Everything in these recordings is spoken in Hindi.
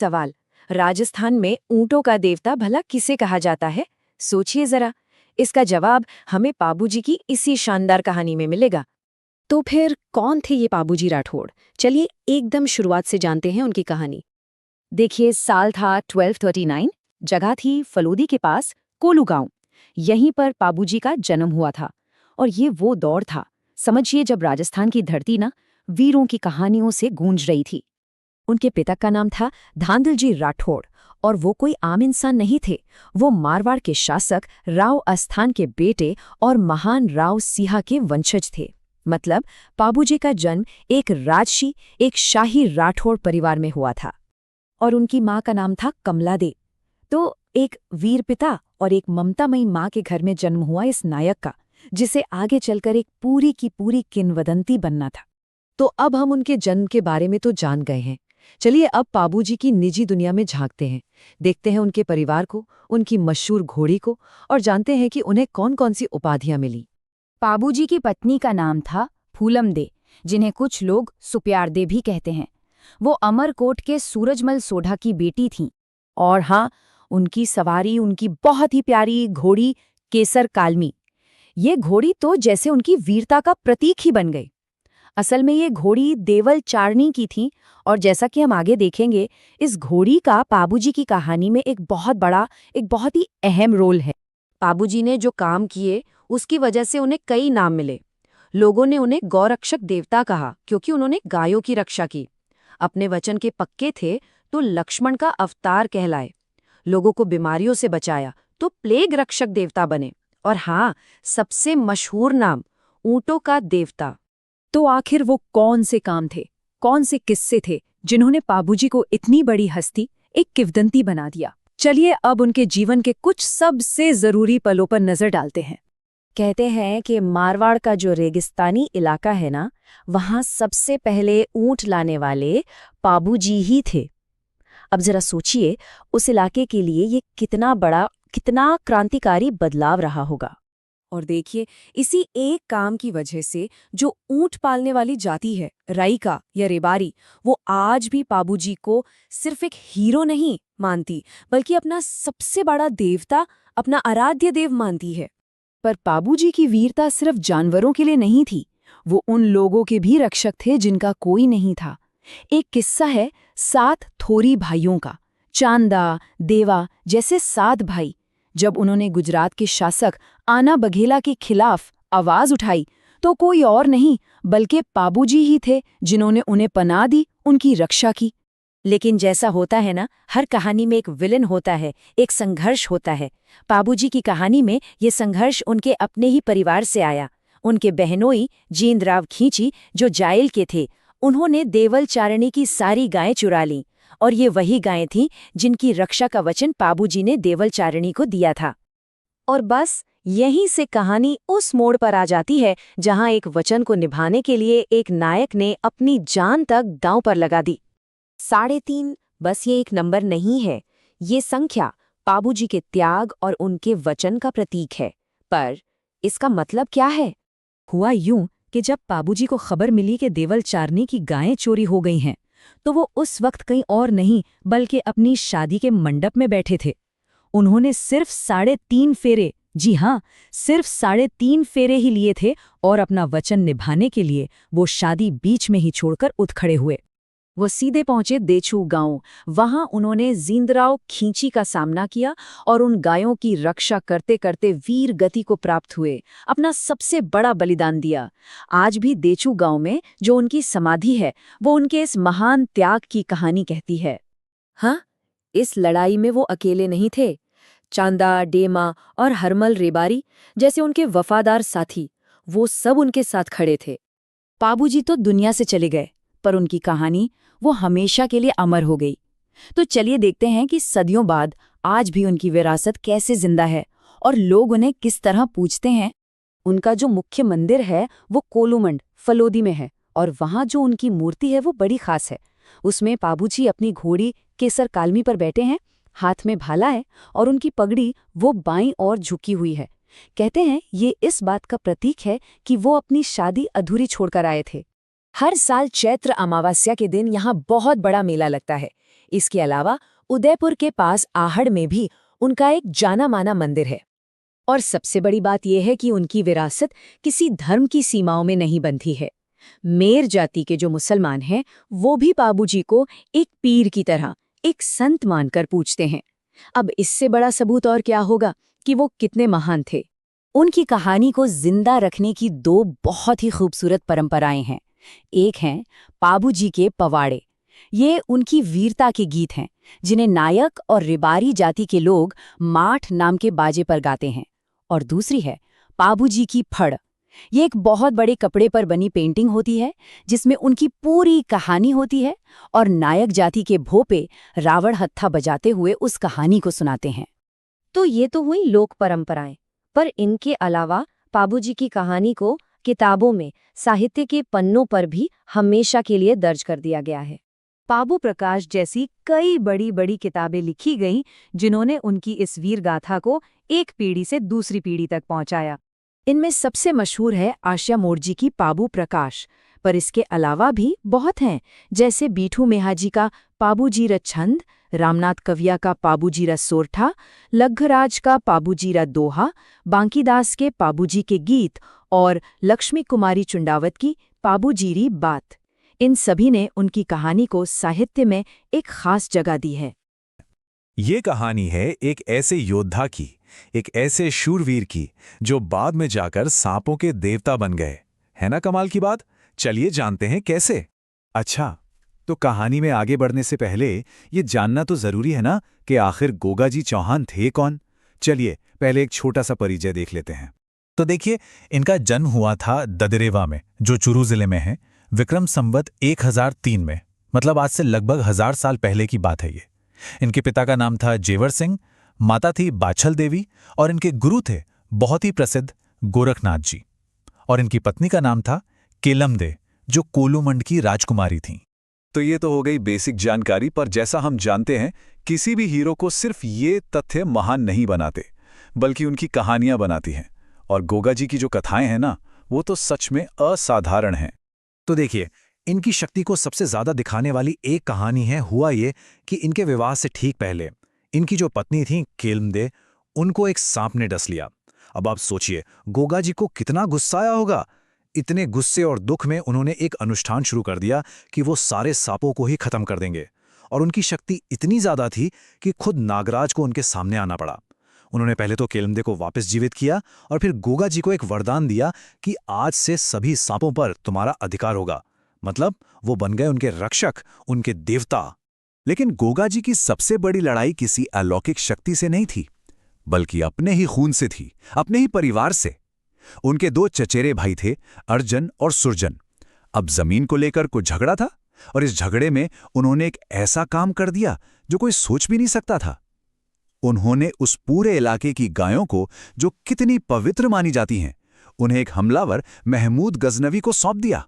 सवाल, राजस्थान में ऊंटों का देवता भला किसे कहा जाता है? सोचिए जरा। इसका जवाब हमें पाबूजी की इसी शानदार कहानी में मिलेगा। तो फिर कौन थे ये पाबूजी राठौड़? चलिए एकदम शुरुआत से जानते हैं उनकी कहानी। देखिए, साल था 1239, जगह थी फलोदी के पास कोलू गांव। यहीं पर पाबूजी का जन्म हुआ था। और ये वो दौर था, समझिए, जब राजस्थान की धरती ना वीरों की कहानियों से गूंज रही थी। उनके पिता का नाम था धांधलजी राठौड़, और वो कोई आम इंसान नहीं थे। वो मारवाड़ के शासक राव अस्थान के बेटे और महान राव सिंहा के वंशज थे। मतलब पाबूजी का जन्म एक राजशी, एक शाही राठौड़ परिवार में हुआ था। और उनकी माँ का नाम था कमला दे। तो एक वीर पिता और एक ममतामयी माँ के घर में जन्म हुआ इस नायक का, जिसे आगे चलकर एक पूरी की पूरी किंवदंती बनना था। तो अब हम उनके जन्म के बारे में तो जान गए हैं। चलिए अब पाबूजी की निजी दुनिया में झांकते हैं। देखते हैं उनके परिवार को, उनकी मशहूर घोड़ी को, और जानते हैं कि उन्हें कौन कौन सी उपाधियां मिली। पाबूजी की पत्नी का नाम था फूलम दे, जिन्हें कुछ लोग सुप्यार दे भी कहते हैं। वो अमरकोट के सूरजमल सोढ़ा की बेटी थीं। और हाँ, उनकी सवारी उनकी बहुत ही प्यारी घोड़ी केसर कालमी। ये घोड़ी तो जैसे उनकी वीरता का प्रतीक ही बन गई। असल में ये घोड़ी देवल चारनी की थी, और जैसा कि हम आगे देखेंगे, इस घोड़ी का पाबूजी की कहानी में एक बहुत ही अहम रोल है। पाबूजी ने जो काम किए उसकी वजह से उन्हें कई नाम मिले। लोगों ने उन्हें गौरक्षक देवता कहा, क्योंकि उन्होंने गायों की रक्षा की। अपने वचन के पक्के थे तो लक्ष्मण का अवतार कहलाए। लोगों को बीमारियों से बचाया तो प्लेग रक्षक देवता बने। और हाँ, सबसे मशहूर नाम, ऊंटों का देवता। तो आखिर वो कौन से काम थे, कौन से किस्से थे जिन्होंने पाबूजी को इतनी बड़ी हस्ती, एक किंवदंती बना दिया? चलिए अब उनके जीवन के कुछ सबसे जरूरी पलों पर नजर डालते हैं। कहते हैं कि मारवाड़ का जो रेगिस्तानी इलाका है ना, वहां सबसे पहले ऊंट लाने वाले पाबूजी ही थे। अब जरा सोचिए, उस इलाके के लिए ये कितना बड़ा, कितना क्रांतिकारी बदलाव रहा होगा। और देखिए, इसी एक काम की वजह से जो ऊंट पालने वाली जाति है, राईका या रेबारी, वो आज भी पाबूजी को सिर्फ एक हीरो नहीं मानती, बल्कि अपना सबसे बड़ा देवता, अपना आराध्य देव मानती है। पर पाबूजी की वीरता सिर्फ जानवरों के लिए नहीं थी, वो उन लोगों के भी रक्षक थे जिनका कोई नहीं था। एक किस्सा है 7 थोरी भाइयों का, चांदा, देवा जैसे 7 भाई। जब उन्होंने गुजरात के शासक आना बघेला के खिलाफ आवाज उठाई, तो कोई और नहीं बल्कि पाबूजी ही थे जिन्होंने उन्हें पनाह दी, उनकी रक्षा की। लेकिन जैसा होता है ना, हर कहानी में एक विलन होता है, एक संघर्ष होता है। पाबूजी की कहानी में ये संघर्ष उनके अपने ही परिवार से आया। उनके बहनोई जींदराव खींची, जो जायल के थे, उन्होंने देवल चारणी की सारी गायें चुरा लीं। और ये वही गायें थीं जिनकी रक्षा का वचन पाबूजी ने देवल चारणी को दिया था। और बस यहीं से कहानी उस मोड़ पर आ जाती है जहां एक वचन को निभाने के लिए एक नायक ने अपनी जान तक दांव पर लगा दी। 3.5 बस ये एक नंबर नहीं है, ये संख्या पाबूजी के त्याग और उनके वचन का प्रतीक है। पर इसका मतलब क्या है? हुआ यूं कि जब पाबूजी को खबर मिली कि देवल चारनी की गायें चोरी हो गई हैं, तो वो उस वक्त कहीं और नहीं बल्कि अपनी शादी के मंडप में बैठे थे। उन्होंने सिर्फ 3.5 फेरे, जी हाँ, सिर्फ 3.5 फेरे ही लिए थे, और अपना वचन निभाने के लिए वो शादी बीच में ही छोड़कर उठ खड़े हुए। वो सीधे पहुंचे देचू गांव। वहां उन्होंने जींदराव खींची का सामना किया और उन गायों की रक्षा करते करते वीर गति को प्राप्त हुए, अपना सबसे बड़ा बलिदान दिया। आज भी देचू गांव में जो उनकी समाधि है, वो उनके इस महान त्याग की कहानी कहती है। हाँ, इस लड़ाई में वो अकेले नहीं थे। चांदा, डेमा और हरमल रेबारी जैसे उनके वफादार साथी, वो सब उनके साथ खड़े थे। पाबूजी तो दुनिया से चले गए, पर उनकी कहानी वो हमेशा के लिए अमर हो गई। तो चलिए देखते हैं कि सदियों बाद आज भी उनकी विरासत कैसे जिंदा है और लोग उन्हें किस तरह पूछते हैं। उनका जो मुख्य मंदिर है वो कोलूमंड फलोदी में है, और वहाँ जो उनकी मूर्ति है वो बड़ी खास है। उसमें पाबूजी अपनी घोड़ी केसर कालमी पर बैठे हैं, हाथ में भाला है, और उनकी पगड़ी वो बाईं ओर झुकी हुई है। कहते हैं ये इस बात का प्रतीक है कि वो अपनी शादी अधूरी छोड़कर आए थे। हर साल चैत्र अमावस्या के दिन यहाँ बहुत बड़ा मेला लगता है। इसके अलावा उदयपुर के पास आहड़ में भी उनका एक जाना माना मंदिर है। और सबसे बड़ी बात यह है कि उनकी विरासत किसी धर्म की सीमाओं में नहीं बंधी है। मेर जाति के जो मुसलमान हैं वो भी बाबूजी को एक पीर की तरह, एक संत मानकर पूजते हैं। अब इससे बड़ा सबूत और क्या होगा कि वो कितने महान थे। उनकी कहानी को जिंदा रखने की दो बहुत ही खूबसूरत परंपराएं हैं। एक हैं बाबूजी के पवाड़े। ये उनकी वीरता के गीत हैं जिन्हें नायक और रिबारी जाति के लोग माठ नाम के बाजे पर गाते हैं। और दूसरी है बाबूजी की फड़। ये एक बहुत बड़े कपड़े पर बनी पेंटिंग होती है जिसमें उनकी पूरी कहानी होती है और नायक जाति के भोपे रावण हत्था बजाते हुए उस कहानी को सुनाते हैं। तो ये तो हुई लोक परंपराएं, पर इनके अलावा बाबूजी की कहानी को किताबों में, साहित्य के पन्नों पर भी हमेशा के लिए दर्ज कर दिया गया है। बाबू प्रकाश जैसी कई बड़ी बड़ी किताबें लिखी गईं जिन्होंने उनकी इस वीर गाथा को एक पीढ़ी से दूसरी पीढ़ी तक पहुंचाया। इनमें सबसे मशहूर है आशिया मोर्जी की बाबू प्रकाश, पर इसके अलावा भी बहुत हैं, जैसे बीठू मेहाजी का पाबूजीरा छंद, रामनाथ कविया का पाबूजीरा सोरठा, लग्घराज का पाबूजीरा दोहा, बांकीदास के पाबूजी के गीत और लक्ष्मी कुमारी चुंडावत की पाबूजीरी बात। इन सभी ने उनकी कहानी को साहित्य में एक खास जगह दी है। ये कहानी है एक ऐसे योद्धा की, एक ऐसे शूरवीर की जो बाद में जाकर सांपों के देवता बन गए। है ना कमाल की बात? चलिए जानते हैं कैसे। अच्छा, तो कहानी में आगे बढ़ने से पहले ये जानना तो जरूरी है ना कि आखिर गोगाजी चौहान थे कौन। चलिए पहले एक छोटा सा परिचय देख लेते हैं। तो देखिए, इनका जन्म हुआ था ददरेवा में, जो चुरू जिले में है, विक्रम संवत 1003 में। मतलब आज से लगभग 1000 साल पहले की बात है ये। इनके पिता का नाम था जेवर सिंह, माता थी बाछल देवी और इनके गुरु थे बहुत ही प्रसिद्ध गोरखनाथ जी। और इनकी पत्नी का नाम था केलमदे, जो कोलूमंड की राजकुमारी थीं। तो ये तो हो गई बेसिक जानकारी, पर जैसा हम जानते हैं किसी भी हीरो को सिर्फ ये तथ्य महान नहीं बनाते, बल्कि उनकी कहानियां बनाती हैं। और गोगाजी की जो कथाएं हैं ना, वो तो सच में असाधारण हैं। तो देखिए, इनकी शक्ति को सबसे ज्यादा दिखाने वाली एक कहानी है हुआ ये कि इनके विवाह से ठीक पहले इनकी जो पत्नी थी केलमदे, उनको एक सांप ने डस लिया। अब आप सोचिए गोगाजी को कितना गुस्सा आया होगा। इतने गुस्से और दुख में उन्होंने एक अनुष्ठान शुरू कर दिया कि वो सारे सांपों को ही खत्म कर देंगे। और उनकी शक्ति इतनी ज्यादा थी कि खुद नागराज को उनके सामने आना पड़ा। उन्होंने पहले तो केलमदे को वापस जीवित किया और फिर गोगाजी को एक वरदान दिया कि आज से सभी सांपों पर तुम्हारा अधिकार होगा। मतलब वो बन गए उनके रक्षक, उनके देवता। लेकिन गोगाजी की सबसे बड़ी लड़ाई किसी अलौकिक शक्ति से नहीं थी, बल्कि अपने ही खून से थी, अपने ही परिवार से। उनके 2 चचेरे भाई थे, अर्जन और सुरजन। अब जमीन को लेकर कुछ झगड़ा था और इस झगड़े में उन्होंने एक ऐसा काम कर दिया जो कोई सोच भी नहीं सकता था। उन्होंने उस पूरे इलाके की गायों को, जो कितनी पवित्र मानी जाती हैं, उन्हें एक हमलावर महमूद गजनवी को सौंप दिया।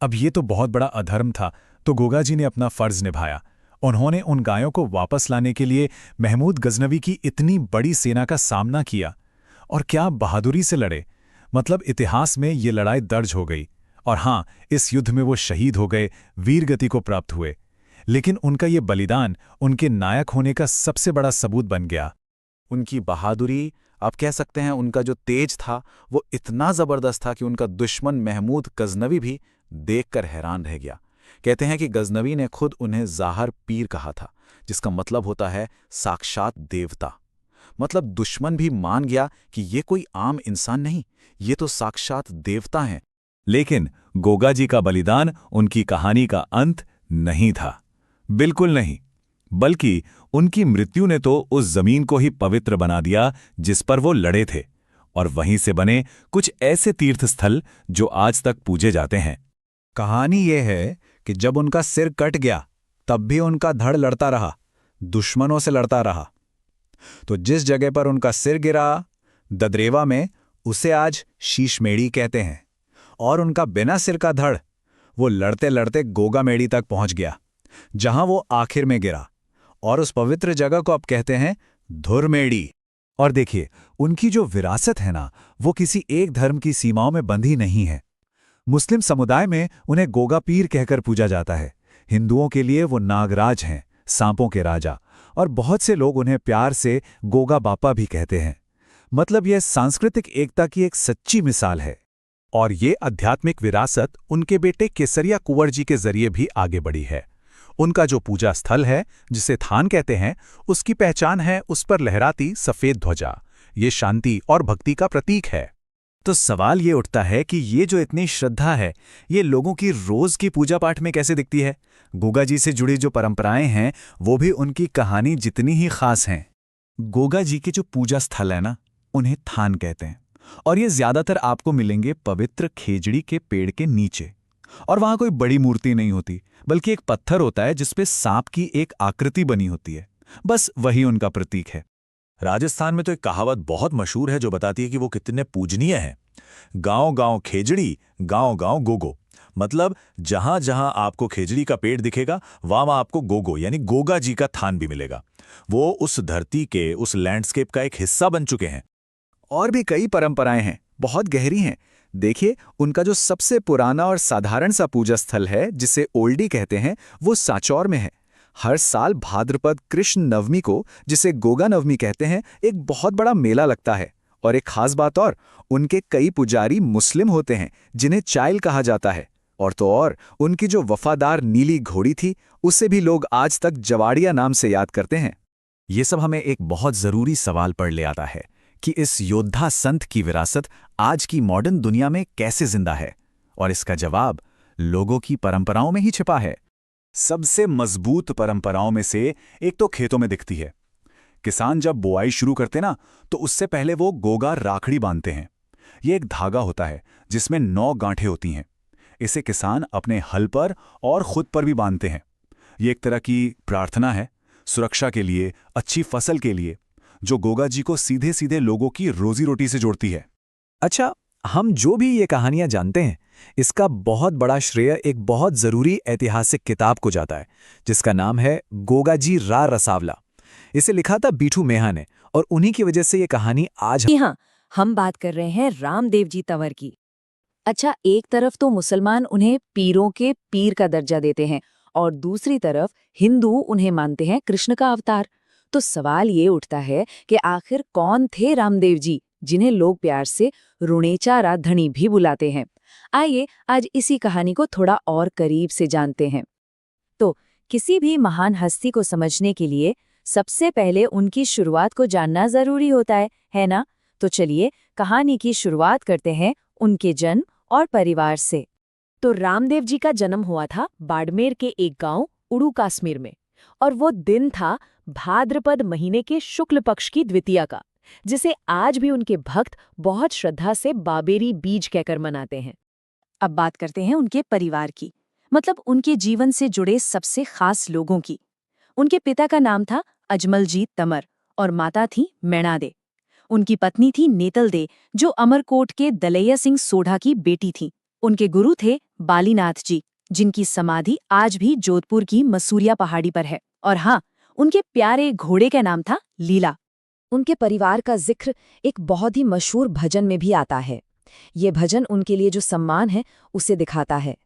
अब ये तो बहुत बड़ा अधर्म था, तो गोगाजी ने अपना फर्ज निभाया। उन्होंने उन गायों को वापस लाने के लिए महमूद गजनवी की इतनी बड़ी सेना का सामना किया। और क्या बहादुरी से लड़े। मतलब इतिहास में ये लड़ाई दर्ज हो गई। और हाँ, इस युद्ध में वो शहीद हो गए, वीरगति को प्राप्त हुए। लेकिन उनका ये बलिदान उनके नायक होने का सबसे बड़ा सबूत बन गया। उनकी बहादुरी, आप कह सकते हैं उनका जो तेज था, वो इतना जबरदस्त था कि उनका दुश्मन महमूद गजनवी भी देखकर हैरान रह गया। कहते हैं कि गजनवी ने खुद उन्हें ज़ाहर पीर कहा था, जिसका मतलब होता है साक्षात देवता। मतलब दुश्मन भी मान गया कि ये कोई आम इंसान नहीं, ये तो साक्षात देवता हैं। लेकिन गोगाजी का बलिदान उनकी कहानी का अंत नहीं था, बिल्कुल नहीं। बल्कि उनकी मृत्यु ने तो उस जमीन को ही पवित्र बना दिया जिस पर वो लड़े थे, और वहीं से बने कुछ ऐसे तीर्थस्थल जो आज तक पूजे जाते हैं। कहानी ये है कि जब उनका सिर कट गया, तब भी उनका धड़ लड़ता रहा, दुश्मनों से लड़ता रहा। तो जिस जगह पर उनका सिर गिरा, ददरेवा में, उसे आज शीशमेड़ी कहते हैं। और उनका बिना सिर का धड़, वो लड़ते लड़ते गोगामेड़ी तक पहुंच गया, जहां वो आखिर में गिरा। और उस पवित्र जगह को अब कहते हैं धुरमेड़ी। और देखिए, उनकी जो विरासत है ना, वो किसी एक धर्म की सीमाओं में बंधी नहीं है। मुस्लिम समुदाय में उन्हें गोगा पीर कहकर पूजा जाता है। हिंदुओं के लिए वो नागराज हैं, सांपों के राजा, और बहुत से लोग उन्हें प्यार से गोगा बापा भी कहते हैं। मतलब यह सांस्कृतिक एकता की एक सच्ची मिसाल है। और ये आध्यात्मिक विरासत उनके बेटे केसरिया कुंवर जी के जरिए भी आगे बढ़ी है। उनका जो पूजा स्थल है, जिसे थान कहते हैं, उसकी पहचान है उस पर लहराती सफेद ध्वजा। ये शांति और भक्ति का प्रतीक है। तो सवाल ये उठता है कि ये जो इतनी श्रद्धा है, ये लोगों की रोज की पूजा पाठ में कैसे दिखती है? गोगा जी से जुड़ी जो परंपराएं हैं, वो भी उनकी कहानी जितनी ही खास हैं। गोगा जी के जो पूजा स्थल है ना, उन्हें थान कहते हैं, और ये ज्यादातर आपको मिलेंगे पवित्र खेजड़ी के पेड़ के नीचे। और वहां कोई बड़ी मूर्ति नहीं होती, बल्कि एक पत्थर होता है जिसपे सांप की एक आकृति बनी होती है। बस वही उनका प्रतीक है। राजस्थान में तो एक कहावत बहुत मशहूर है जो बताती है कि वो कितने पूजनीय हैं। गांव-गांव खेजड़ी, गांव-गांव गोगो। मतलब जहां जहां आपको खेजड़ी का पेड़ दिखेगा, वहां आपको गोगो यानी गोगा जी का थान भी मिलेगा। वो उस धरती के, उस लैंडस्केप का एक हिस्सा बन चुके हैं। और भी कई परंपराएं हैं, बहुत गहरी हैं। देखिए, उनका जो सबसे पुराना और साधारण सा पूजा स्थल है, जिसे ओल्डी कहते हैं, वो सांचौर में है। हर साल भाद्रपद कृष्ण नवमी को, जिसे गोगा नवमी कहते हैं, एक बहुत बड़ा मेला लगता है। और एक खास बात और, उनके कई पुजारी मुस्लिम होते हैं, जिन्हें चाइल कहा जाता है। और तो और, उनकी जो वफादार नीली घोड़ी थी, उसे भी लोग आज तक जवाड़िया नाम से याद करते हैं। ये सब हमें एक बहुत जरूरी सवाल पर ले आता है कि इस योद्धा संत की विरासत आज की मॉडर्न दुनिया में कैसे जिंदा है। और इसका जवाब लोगों की परंपराओं में ही छिपा है। सबसे मजबूत परंपराओं में से एक तो खेतों में दिखती है। किसान जब बुआई शुरू करते ना, तो उससे पहले वो गोगा राखड़ी बांधते हैं। ये एक धागा होता है जिसमें 9 गांठें होती हैं। इसे किसान अपने हल पर और खुद पर भी बांधते हैं। ये एक तरह की प्रार्थना है, सुरक्षा के लिए, अच्छी फसल के लिए, जो गोगा जी को सीधे सीधे लोगों की रोजी रोटी से जोड़ती है। अच्छा, हम जो भी ये कहानियां जानते हैं, इसका बहुत बड़ा श्रेय एक बहुत जरूरी ऐतिहासिक किताब को जाता है, जिसका नाम है गोगा जी रा रसावला। इसे लिखा था बीठू मेहा ने, और उन्हीं की वजह से ये कहानी आज। जी हाँ, हम बात कर रहे हैं रामदेव जी तंवर की। अच्छा, एक तरफ तो मुसलमान उन्हें पीरों के पीर का दर्जा देते हैं, और दूसरी तरफ हिंदू उन्हें मानते हैं कृष्ण का अवतार। तो सवाल ये उठता है कि आखिर कौन थे रामदेव जी, जिन्हें लोग प्यार से रुणेचा राधणी भी बुलाते हैं। आइए आज इसी कहानी को थोड़ा और करीब से जानते हैं। तो किसी भी महान हस्ती को समझने के लिए सबसे पहले उनकी शुरुआत को जानना जरूरी होता है ना? तो चलिए कहानी की शुरुआत करते हैं उनके जन्म और परिवार से। तो रामदेव जी का जन्म हुआ था बाड़मेर के एक गांव उड़ू कश्मीर में, और वो दिन था भाद्रपद महीने के शुक्ल पक्ष की द्वितीया का, जिसे आज भी उनके भक्त बहुत श्रद्धा से बाबेरी बीज कहकर मनाते हैं। अब बात करते हैं उनके परिवार की, मतलब उनके जीवन से जुड़े सबसे खास लोगों की। उनके पिता का नाम था अजमलजीत तंवर और माता थी मैणा दे। उनकी पत्नी थी नेतल दे, जो अमरकोट के दलैया सिंह सोढ़ा की बेटी थी। उनके गुरु थे बालीनाथ जी, जिनकी समाधि आज भी जोधपुर की मसूरिया पहाड़ी पर है। और हाँ, उनके प्यारे घोड़े का नाम था लीला। उनके परिवार का जिक्र एक बहुत ही मशहूर भजन में भी आता है। ये भजन उनके लिए जो सम्मान है उसे दिखाता है।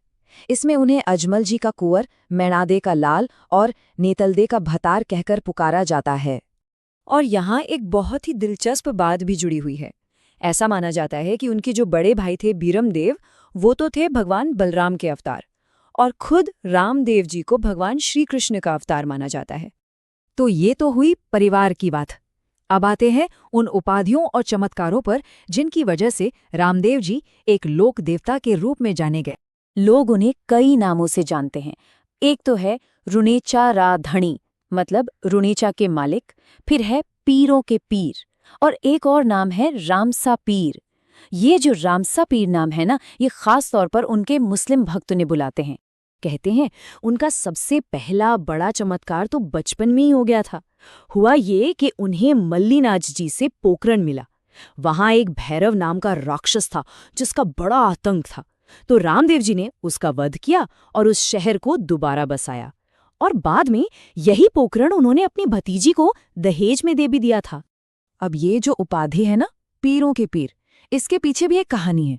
इसमें उन्हें अजमल जी का कुंवर, मैणादे का लाल और नेतलदे का भतार कहकर पुकारा जाता है। और यहाँ एक बहुत ही दिलचस्प बात भी जुड़ी हुई है। ऐसा माना जाता है कि उनके जो बड़े भाई थे बीरमदेव, वो तो थे भगवान बलराम के अवतार, और खुद रामदेव जी को भगवान श्री कृष्ण का अवतार माना जाता है। तो ये तो हुई परिवार की बात। अब आते हैं उन उपाधियों और चमत्कारों पर जिनकी वजह से रामदेव जी एक लोक देवता के रूप में जाने गए। लोग उन्हें कई नामों से जानते हैं। एक तो है रुणेचा राधणी, मतलब रुणेचा के मालिक, फिर है पीरों के पीर, और एक और नाम है रामसा पीर। ये जो रामसा पीर नाम है ना, ये खास तौर पर उनके मुस्लिम भक्त ने बुलाते हैं। कहते हैं उनका सबसे पहला बड़ा चमत्कार तो बचपन में ही हो गया था। हुआ ये कि उन्हें मल्लीनाथ जी से पोकरण मिला। वहां एक भैरव नाम का राक्षस था जिसका बड़ा आतंक था। तो रामदेव जी ने उसका वध किया और उस शहर को दोबारा बसाया, और बाद में यही पोकरण उन्होंने अपनी भतीजी को दहेज में दे भी दिया था। अब ये जो उपाधि है ना, पीरों के पीर, इसके पीछे भी एक कहानी है।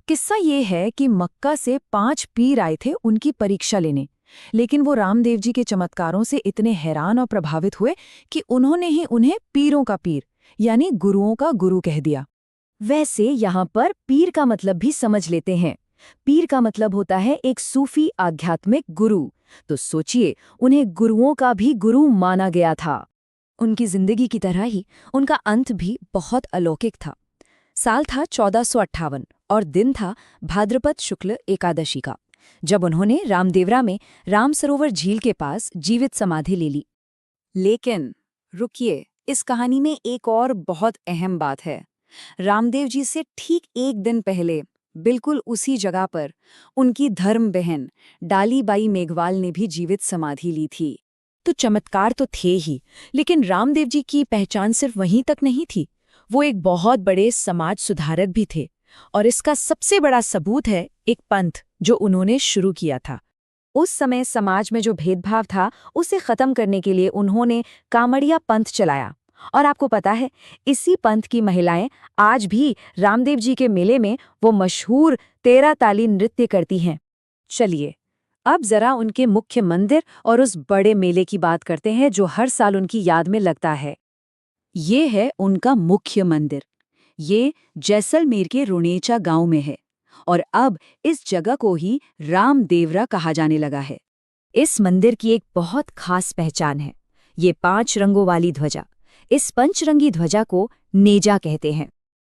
किस्सा ये है कि मक्का से 5 पीर आए थे उनकी परीक्षा लेने, लेकिन वो रामदेव जी के चमत्कारों से इतने हैरान और प्रभावित हुए कि उन्होंने ही उन्हें पीरों का पीर यानी गुरुओं का गुरु कह दिया। वैसे यहाँ पर पीर का मतलब भी समझ लेते हैं। पीर का मतलब होता है एक सूफी आध्यात्मिक गुरु। तो सोचिए, उन्हें गुरुओं का भी गुरु माना गया था। उनकी जिंदगी की तरह ही उनका अंत भी बहुत अलौकिक था। साल था 1458 और दिन था भाद्रपद शुक्ल एकादशी का, जब उन्होंने रामदेवरा में राम सरोवर झील के पास जीवित समाधि ले ली। लेकिन रुकिए, इस कहानी में एक और बहुत अहम बात है। रामदेव जी से ठीक एक दिन पहले बिल्कुल उसी जगह पर उनकी धर्म बहन डालीबाई मेघवाल ने भी जीवित समाधि ली थी। तो चमत्कार तो थे ही, लेकिन रामदेव जी की पहचान सिर्फ वहीं तक नहीं थी। वो एक बहुत बड़े समाज सुधारक भी थे, और इसका सबसे बड़ा सबूत है एक पंथ जो उन्होंने शुरू किया था। उस समय समाज में जो भेदभाव था उसे खत्म करने के लिए उन्होंने कामड़िया पंथ चलाया। और आपको पता है, इसी पंथ की महिलाएं आज भी रामदेव जी के मेले में वो मशहूर 13 ताली नृत्य करती हैं। चलिए, अब जरा उनके मुख्य मंदिर और उस बड़े मेले की बात करते हैं जो हर साल उनकी याद में लगता है। ये है उनका मुख्य मंदिर। ये जैसलमेर के रुणेचा गांव में है, और अब इस जगह को ही रामदेवरा कहा जाने लगा है। इस मंदिर की एक बहुत खास पहचान है, ये 5 रंगों वाली ध्वजा। इस पंचरंगी ध्वजा को नेजा कहते हैं।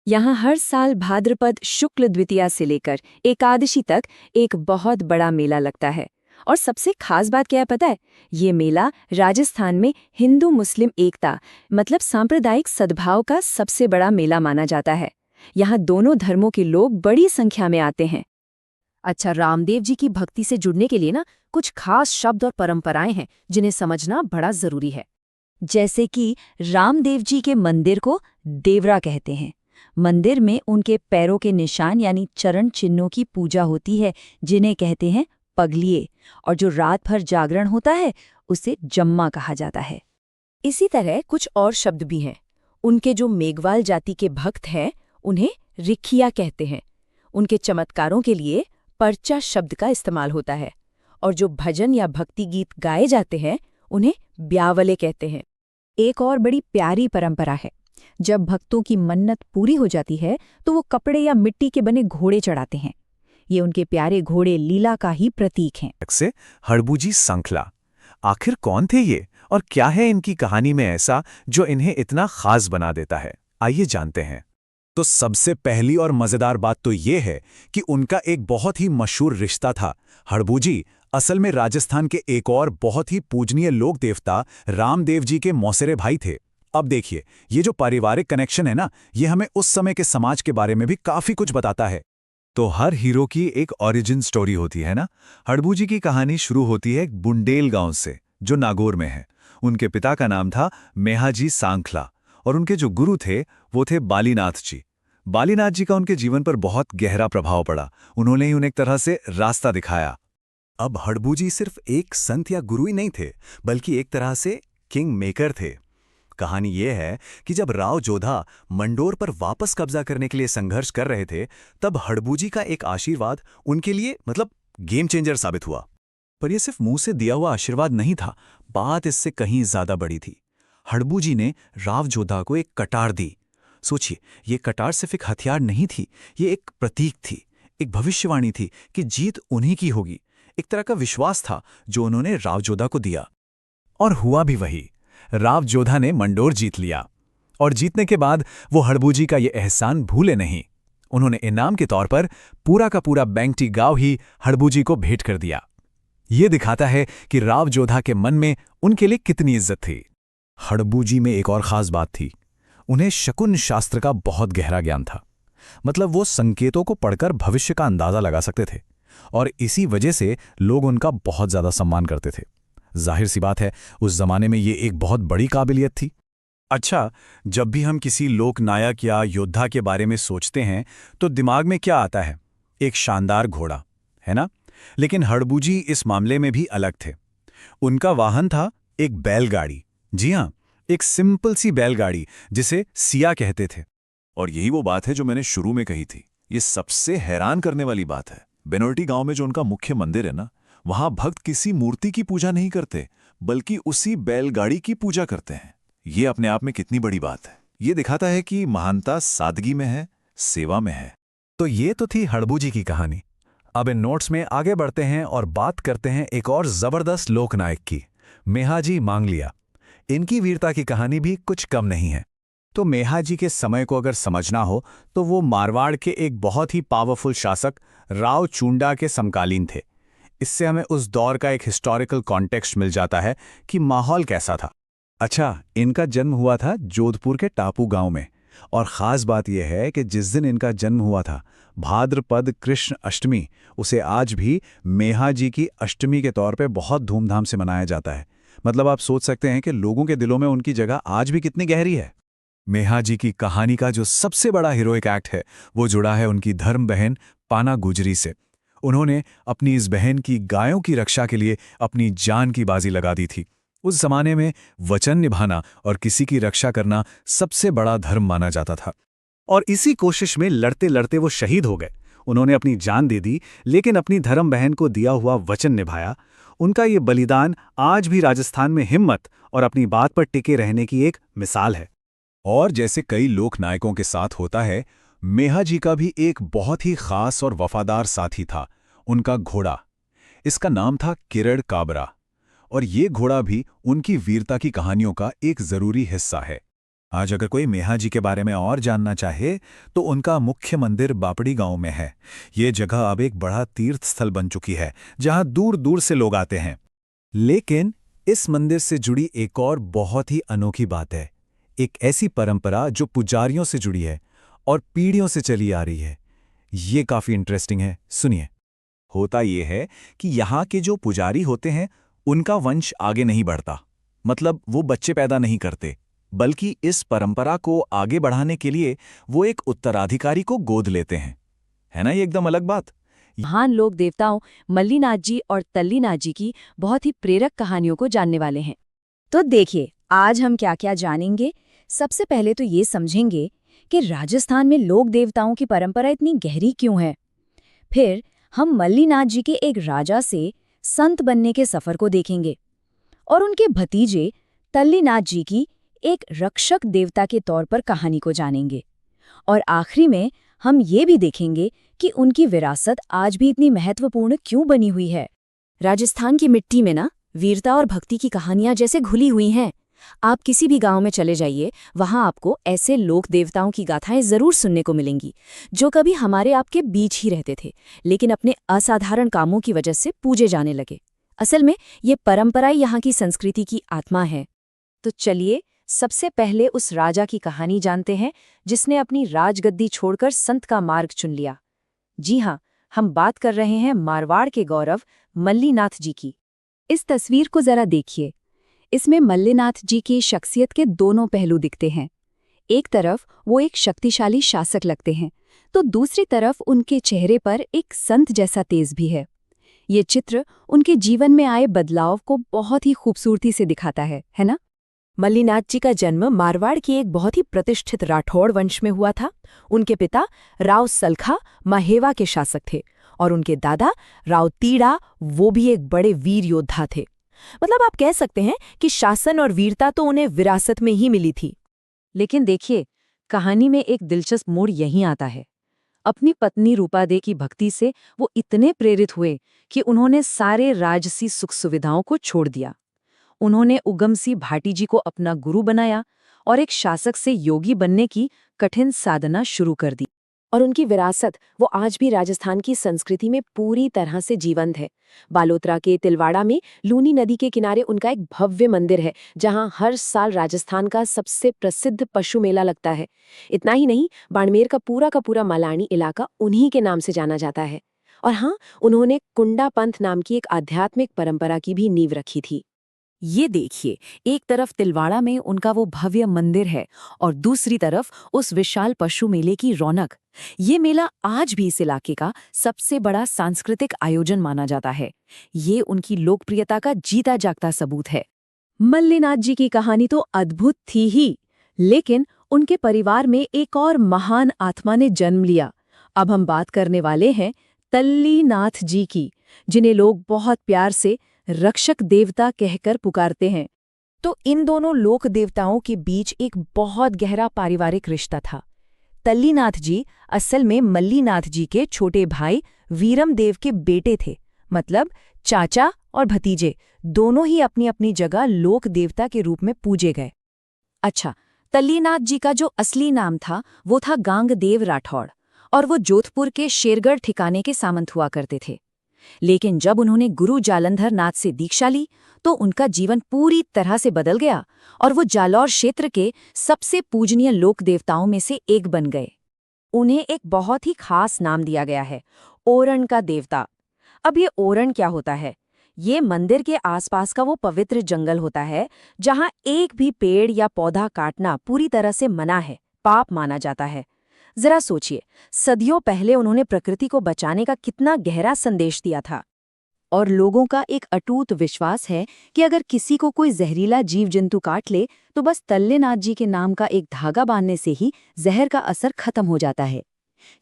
यहाँ हर साल भाद्रपद शुक्ल द्वितीया से लेकर एकादशी तक एक बहुत बड़ा मेला लगता है। और सबसे खास बात क्या है पता है? ये मेला राजस्थान में हिंदू मुस्लिम एकता मतलब सांप्रदायिक सद्भाव का सबसे बड़ा मेला माना जाता है। यहाँ दोनों धर्मों के लोग बड़ी संख्या में आते हैं। अच्छा, रामदेव जी की भक्ति से जुड़ने के लिए कुछ खास शब्द और परंपराएं हैं जिन्हें समझना बड़ा जरूरी है। जैसे कि रामदेव जी के मंदिर को देवरा कहते हैं। मंदिर में उनके पैरों के निशान यानी चरण चिन्हों की पूजा होती है, जिन्हें कहते हैं पगलिए। और जो रात भर जागरण होता है उसे जम्मा कहा जाता है। इसी तरह कुछ और शब्द भी हैं। उनके जो मेघवाल जाति के भक्त हैं उन्हें रिखिया कहते हैं। उनके चमत्कारों के लिए पर्चा शब्द का इस्तेमाल होता है। और जो भजन या भक्ति गीत गाए जाते हैं उन्हें ब्यावले कहते हैं। एक और बड़ी प्यारी परंपरा है, जब भक्तों की मन्नत पूरी हो जाती है तो वो कपड़े या मिट्टी के बने घोड़े चढ़ाते हैं। ये उनके प्यारे घोड़े लीला का ही प्रतीक हैं। से हड़बूजी संखला, आखिर कौन थे ये और क्या है इनकी कहानी में ऐसा जो इन्हें इतना खास बना देता है? आइए जानते हैं। तो सबसे पहली और मजेदार बात तो ये है कि उनका एक बहुत ही मशहूर रिश्ता था। हड़बूजी असल में राजस्थान के एक और बहुत ही पूजनीय लोक देवता रामदेव जी के मौसेरे भाई थे। अब देखिए, ये जो पारिवारिक कनेक्शन है ना, ये हमें उस समय के समाज के बारे में भी काफी कुछ बताता है। तो हर हीरो की एक ओरिजिन स्टोरी होती है ना। हड़बूजी की कहानी शुरू होती है एक बुंडेल गांव से, जो नागौर में है। उनके पिता का नाम था मेहाजी सांखला और उनके जो गुरु थे वो थे बालीनाथ जी। बालीनाथ जी का उनके जीवन पर बहुत गहरा प्रभाव पड़ा। उन्होंने ही उन्हें एक तरह से रास्ता दिखाया। अब हड़बूजी सिर्फ एक संत या गुरु ही नहीं थे, बल्कि एक तरह से किंग मेकर थे। कहानी यह है कि जब राव जोधा मंडोर पर वापस कब्जा करने के लिए संघर्ष कर रहे थे, तब हड़बूजी का एक आशीर्वाद उनके लिए गेम चेंजर साबित हुआ। पर यह सिर्फ मुंह से दिया हुआ आशीर्वाद नहीं था, बात इससे कहीं ज्यादा बड़ी थी। हड़बूजी ने राव जोधा को एक कटार दी। सोचिए, ये कटार सिर्फ एक हथियार नहीं थी, ये एक प्रतीक थी, एक भविष्यवाणी थी कि जीत उन्हीं की होगी। एक तरह का विश्वास था जो उन्होंने राव जोधा को दिया। और हुआ भी वही। राव जोधा ने मंडोर जीत लिया और जीतने के बाद वो हड़बूजी का ये एहसान भूले नहीं। उन्होंने इनाम के तौर पर पूरा का पूरा बैंगटी गांव ही हड़बूजी को भेंट कर दिया। ये दिखाता है कि राव जोधा के मन में उनके लिए कितनी इज्जत थी। हड़बूजी में एक और खास बात थी, उन्हें शकुन शास्त्र का बहुत गहरा ज्ञान था। वो संकेतों को पढ़कर भविष्य का अंदाजा लगा सकते थे और इसी वजह से लोग उनका बहुत ज्यादा सम्मान करते थे। जाहिर सी बात है, उस जमाने में ये एक बहुत बड़ी काबिलियत थी। अच्छा, जब भी हम किसी लोक नायक या योद्धा के बारे में सोचते हैं तो दिमाग में क्या आता है? एक शानदार घोड़ा, है ना? लेकिन हड़बूजी इस मामले में भी अलग थे। उनका वाहन था एक बैलगाड़ी। जी हाँ, एक सिंपल सी बैलगाड़ी जिसे सिया कहते थे। और यही वो बात है जो मैंने शुरू में कही थी। ये सबसे हैरान करने वाली बात है। बेनोर्टी गांव में जो उनका मुख्य मंदिर है ना, वहां भक्त किसी मूर्ति की पूजा नहीं करते, बल्कि उसी बैलगाड़ी की पूजा करते हैं। ये अपने आप में कितनी बड़ी बात है। ये दिखाता है कि महानता सादगी में है, सेवा में है। तो ये तो थी हड़बू जी की कहानी। अब इन नोट्स में आगे बढ़ते हैं और बात करते हैं एक और जबरदस्त लोकनायक की, मेहाजी मांगलिया। इनकी वीरता की कहानी भी कुछ कम नहीं है। तो मेहाजी के समय को अगर समझना हो तो वो मारवाड़ के एक बहुत ही पावरफुल शासक राव चूंडा के समकालीन थे। इससे हमें उस दौर का एक हिस्टोरिकल कॉन्टेक्स्ट मिल जाता है कि माहौल कैसा था। अच्छा, इनका जन्म हुआ था जोधपुर के टापू गांव में, और ख़ास बात यह है कि जिस दिन इनका जन्म हुआ था, भाद्रपद कृष्ण अष्टमी, उसे आज भी मेहाजी की अष्टमी के तौर पे बहुत धूमधाम से मनाया जाता है। मतलब आप सोच सकते हैं कि लोगों के दिलों में उनकी जगह आज भी कितनी गहरी है। मेहाजी की कहानी का जो सबसे बड़ा हीरोइक एक्ट है, वो जुड़ा है उनकी धर्म बहन पाना गुजरी से। उन्होंने अपनी इस बहन की गायों की रक्षा के लिए अपनी जान की बाजी लगा दी थी। उस जमाने में वचन निभाना और किसी की रक्षा करना सबसे बड़ा धर्म माना जाता था। और इसी कोशिश में लड़ते लड़ते वो शहीद हो गए। उन्होंने अपनी जान दे दी, लेकिन अपनी धर्म बहन को दिया हुआ वचन निभाया। उनका ये बलिदान आज भी राजस्थान में हिम्मत और अपनी बात पर टिके रहने की एक मिसाल है। और जैसे कई लोक नायकों के साथ होता है, मेहाजी का भी एक बहुत ही खास और वफादार साथी था, उनका घोड़ा। इसका नाम था किरण काबरा, और ये घोड़ा भी उनकी वीरता की कहानियों का एक जरूरी हिस्सा है। आज अगर कोई मेहाजी के बारे में और जानना चाहे तो उनका मुख्य मंदिर बापड़ी गांव में है। ये जगह अब एक बड़ा तीर्थ स्थल बन चुकी है, जहां दूर दूर से लोग आते हैं। लेकिन इस मंदिर से जुड़ी एक और बहुत ही अनोखी बात है, एक ऐसी परंपरा जो पुजारियों से जुड़ी है और पीढ़ियों से चली आ रही है। ये काफी इंटरेस्टिंग है, सुनिए। होता यह है कि यहाँ के जो पुजारी होते हैं, उनका वंश आगे नहीं बढ़ता, मतलब वो बच्चे पैदा नहीं करते, बल्कि इस परंपरा को आगे बढ़ाने के लिए वो एक उत्तराधिकारी को गोद लेते हैं। है ना ये एकदम अलग बात। महान लोक देवताओं मल्लीनाथ जी और तल्लीनाथ जी की बहुत ही प्रेरक कहानियों को जानने वाले हैं। तो देखिए, आज हम क्या क्या जानेंगे। सबसे पहले तो ये समझेंगे कि राजस्थान में लोक देवताओं की परंपरा इतनी गहरी क्यों है। फिर हम मल्लीनाथ जी के एक राजा से संत बनने के सफर को देखेंगे और उनके भतीजे तल्लीनाथ जी की एक रक्षक देवता के तौर पर कहानी को जानेंगे। और आखिरी में हम ये भी देखेंगे कि उनकी विरासत आज भी इतनी महत्वपूर्ण क्यों बनी हुई है। राजस्थान की मिट्टी में ना वीरता और भक्ति की कहानियां जैसे घुली हुई हैं। आप किसी भी गांव में चले जाइए, वहां आपको ऐसे लोक देवताओं की गाथाएं जरूर सुनने को मिलेंगी, जो कभी हमारे आपके बीच ही रहते थे, लेकिन अपने असाधारण कामों की वजह से पूजे जाने लगे। असल में ये परंपरा यहाँ की संस्कृति की आत्मा है। तो चलिए सबसे पहले उस राजा की कहानी जानते हैं जिसने अपनी राजगद्दी छोड़कर संत का मार्ग चुन लिया। जी हाँ, हम बात कर रहे हैं मारवाड़ के गौरव मल्लीनाथ जी की। इस तस्वीर को जरा देखिए। इसमें मल्लीनाथ जी की शख्सियत के दोनों पहलू दिखते हैं। एक तरफ वो एक शक्तिशाली शासक लगते हैं, तो दूसरी तरफ उनके चेहरे पर एक संत जैसा तेज भी है। ये चित्र उनके जीवन में आए बदलाव को बहुत ही खूबसूरती से दिखाता है ना? मल्लीनाथ जी का जन्म मारवाड़ की एक बहुत ही प्रतिष्ठित राठौड़ वंश में हुआ था। उनके पिता राव सलखा महेवा के शासक थे और उनके दादा राव तीड़ा वो भी एक बड़े वीर योद्धा थे। मतलब आप कह सकते हैं कि शासन और वीरता तो उन्हें विरासत में ही मिली थी। लेकिन देखिए, कहानी में एक दिलचस्प मोड़ यहीं आता है। अपनी पत्नी रूपादे की भक्ति से वो इतने प्रेरित हुए कि उन्होंने सारे राजसी सुख सुविधाओं को छोड़ दिया। उन्होंने उगमसी भाटी जी को अपना गुरु बनाया और एक शासक से योगी बनने की कठिन साधना शुरू कर दी। और उनकी विरासत वो आज भी राजस्थान की संस्कृति में पूरी तरह से जीवंत है। बालोतरा के तिलवाड़ा में लूनी नदी के किनारे उनका एक भव्य मंदिर है, जहां हर साल राजस्थान का सबसे प्रसिद्ध पशु मेला लगता है। इतना ही नहीं, बाड़मेर का पूरा मलानी इलाका उन्हीं के नाम से जाना जाता है। और हाँ, उन्होंने कुंडा पंथ नाम की एक आध्यात्मिक परंपरा की भी नींव रखी थी। ये देखिए, एक तरफ तिलवाड़ा में उनका वो भव्य मंदिर है और दूसरी तरफ उस विशाल पशु मेले की रौनक। ये मेला आज भी इस इलाके का सबसे बड़ा सांस्कृतिक आयोजन माना जाता है। ये उनकी लोकप्रियता का जीता जागता सबूत है। मल्लीनाथ जी की कहानी तो अद्भुत थी ही, लेकिन उनके परिवार में एक और महान आत्मा ने जन्म लिया। अब हम बात करने वाले हैं तल्लीनाथ जी की, जिन्हें लोग बहुत प्यार से रक्षक देवता कहकर पुकारते हैं। तो इन दोनों लोक देवताओं के बीच एक बहुत गहरा पारिवारिक रिश्ता था। तल्लीनाथ जी असल में मल्लीनाथ जी के छोटे भाई वीरमदेव के बेटे थे, मतलब चाचा और भतीजे दोनों ही अपनी अपनी जगह लोक देवता के रूप में पूजे गए। अच्छा, तल्लीनाथ जी का जो असली नाम था वो था गांगदेव राठौड़, और वो जोधपुर के शेरगढ़ ठिकाने के सामंत हुआ करते थे। लेकिन जब उन्होंने गुरु जालंधर नाथ से दीक्षा ली तो उनका जीवन पूरी तरह से बदल गया और वो जालौर क्षेत्र के सबसे पूजनीय लोक देवताओं में से एक बन गए। उन्हें एक बहुत ही खास नाम दिया गया है, ओरण का देवता। अब ये ओरण क्या होता है? ये मंदिर के आसपास का वो पवित्र जंगल होता है जहां एक भी पेड़ या पौधा काटना पूरी तरह से मना है, पाप माना जाता है। जरा सोचिए, सदियों पहले उन्होंने प्रकृति को बचाने का कितना गहरा संदेश दिया था। और लोगों का एक अटूट विश्वास है कि अगर किसी को कोई जहरीला जीव जंतु काट ले तो बस तल्लीनाथ जी के नाम का एक धागा बांधने से ही जहर का असर खत्म हो जाता है।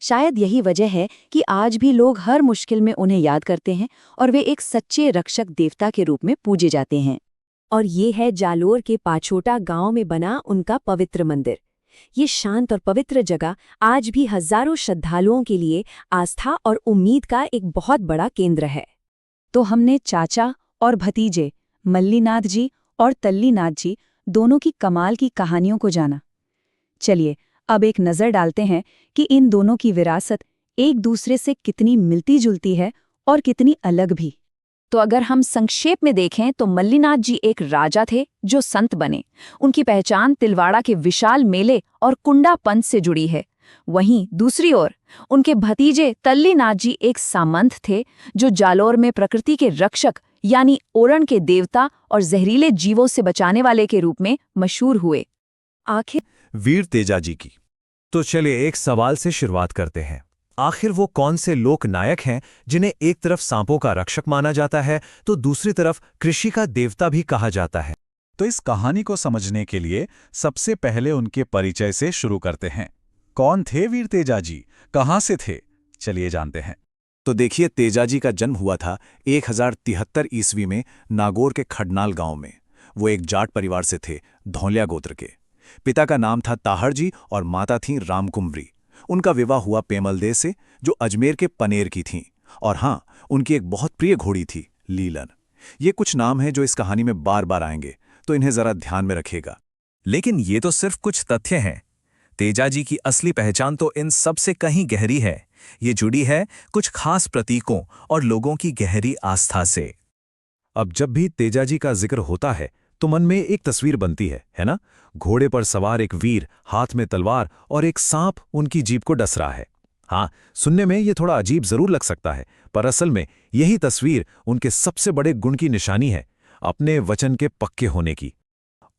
शायद यही वजह है कि आज भी लोग हर मुश्किल में उन्हें याद करते हैं और वे एक सच्चे रक्षक देवता के रूप में पूजे जाते हैं। और ये है जालोर के पाछोटा गांव में बना उनका पवित्र मंदिर। ये शांत और पवित्र जगह आज भी हजारों श्रद्धालुओं के लिए आस्था और उम्मीद का एक बहुत बड़ा केंद्र है। तो हमने चाचा और भतीजे मल्लीनाथ जी और तल्लीनाथ जी दोनों की कमाल की कहानियों को जाना। चलिए अब एक नज़र डालते हैं कि इन दोनों की विरासत एक दूसरे से कितनी मिलती जुलती है और कितनी अलग भी। तो अगर हम संक्षेप में देखें तो मल्लीनाथ जी एक राजा थे जो संत बने। उनकी पहचान तिलवाड़ा के विशाल मेले और कुंडा पंथ से जुड़ी है। वहीं दूसरी ओर उनके भतीजे तल्लीनाथ जी एक सामंत थे जो जालौर में प्रकृति के रक्षक यानी ओरण के देवता और जहरीले जीवों से बचाने वाले के रूप में मशहूर हुए। आखिर वीर तेजा जी की। तो चलिए एक सवाल से शुरुआत करते हैं। आखिर वो कौन से लोक नायक हैं जिन्हें एक तरफ सांपों का रक्षक माना जाता है तो दूसरी तरफ कृषि का देवता भी कहा जाता है? तो इस कहानी को समझने के लिए सबसे पहले उनके परिचय से शुरू करते हैं। कौन थे वीर तेजा जी, कहाँ से थे, चलिए जानते हैं। तो देखिए, तेजा जी का जन्म हुआ था 1073 ईस्वी में नागौर के खडनाल गांव में। वो एक जाट परिवार से थे, धौलिया गोत्र के। पिता का नाम था ताहर जी और माता थीं रामकुमरी। उनका विवाह हुआ पेमलदे से, जो अजमेर के पनेर की थीं। और हाँ, उनकी एक बहुत प्रिय घोड़ी थी, लीलन। ये कुछ नाम हैं जो इस कहानी में बार बार आएंगे, तो इन्हें जरा ध्यान में रखिएगा। लेकिन ये तो सिर्फ कुछ तथ्य हैं। तेजा जी की असली पहचान तो इन सब से कहीं गहरी है। ये जुड़ी है कुछ खास प्रतीकों और लोगों की गहरी आस्था से। अब जब भी तेजा जी का जिक्र होता है तो मन में एक तस्वीर बनती है ना? घोड़े पर सवार एक वीर, हाथ में तलवार और एक सांप उनकी जीभ को डस रहा है। हाँ, सुनने में ये थोड़ा अजीब जरूर लग सकता है, पर असल में यही तस्वीर उनके सबसे बड़े गुण की निशानी है, अपने वचन के पक्के होने की।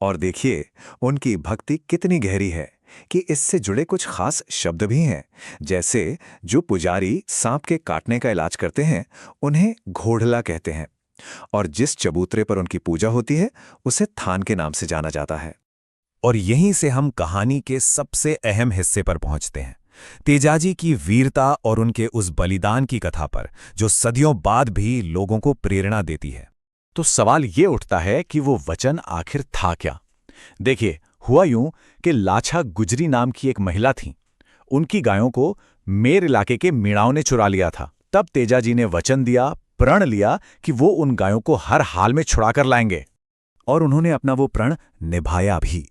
और देखिए, उनकी भक्ति कितनी गहरी है कि इससे जुड़े कुछ खास शब्द भी हैं। जैसे जो पुजारी सांप के काटने का इलाज करते हैं उन्हें घोड़ला कहते हैं, और जिस चबूतरे पर उनकी पूजा होती है उसे थान के नाम से जाना जाता है। और यहीं से हम कहानी के सबसे अहम हिस्से पर पहुंचते हैं, तेजाजी की वीरता और उनके उस बलिदान की कथा पर, जो सदियों बाद भी लोगों को प्रेरणा देती है। तो सवाल ये उठता है कि वो वचन आखिर था क्या? देखिए, हुआ यूं कि लाछा गुजरी नाम की एक महिला थी। उनकी गायों को मेर इलाके के मीणाओं ने चुरा लिया था। तब तेजाजी ने वचन दिया, प्रण लिया कि वो उन गायों को हर हाल में छुड़ा कर लाएंगे। और उन्होंने अपना वो प्रण निभाया भी।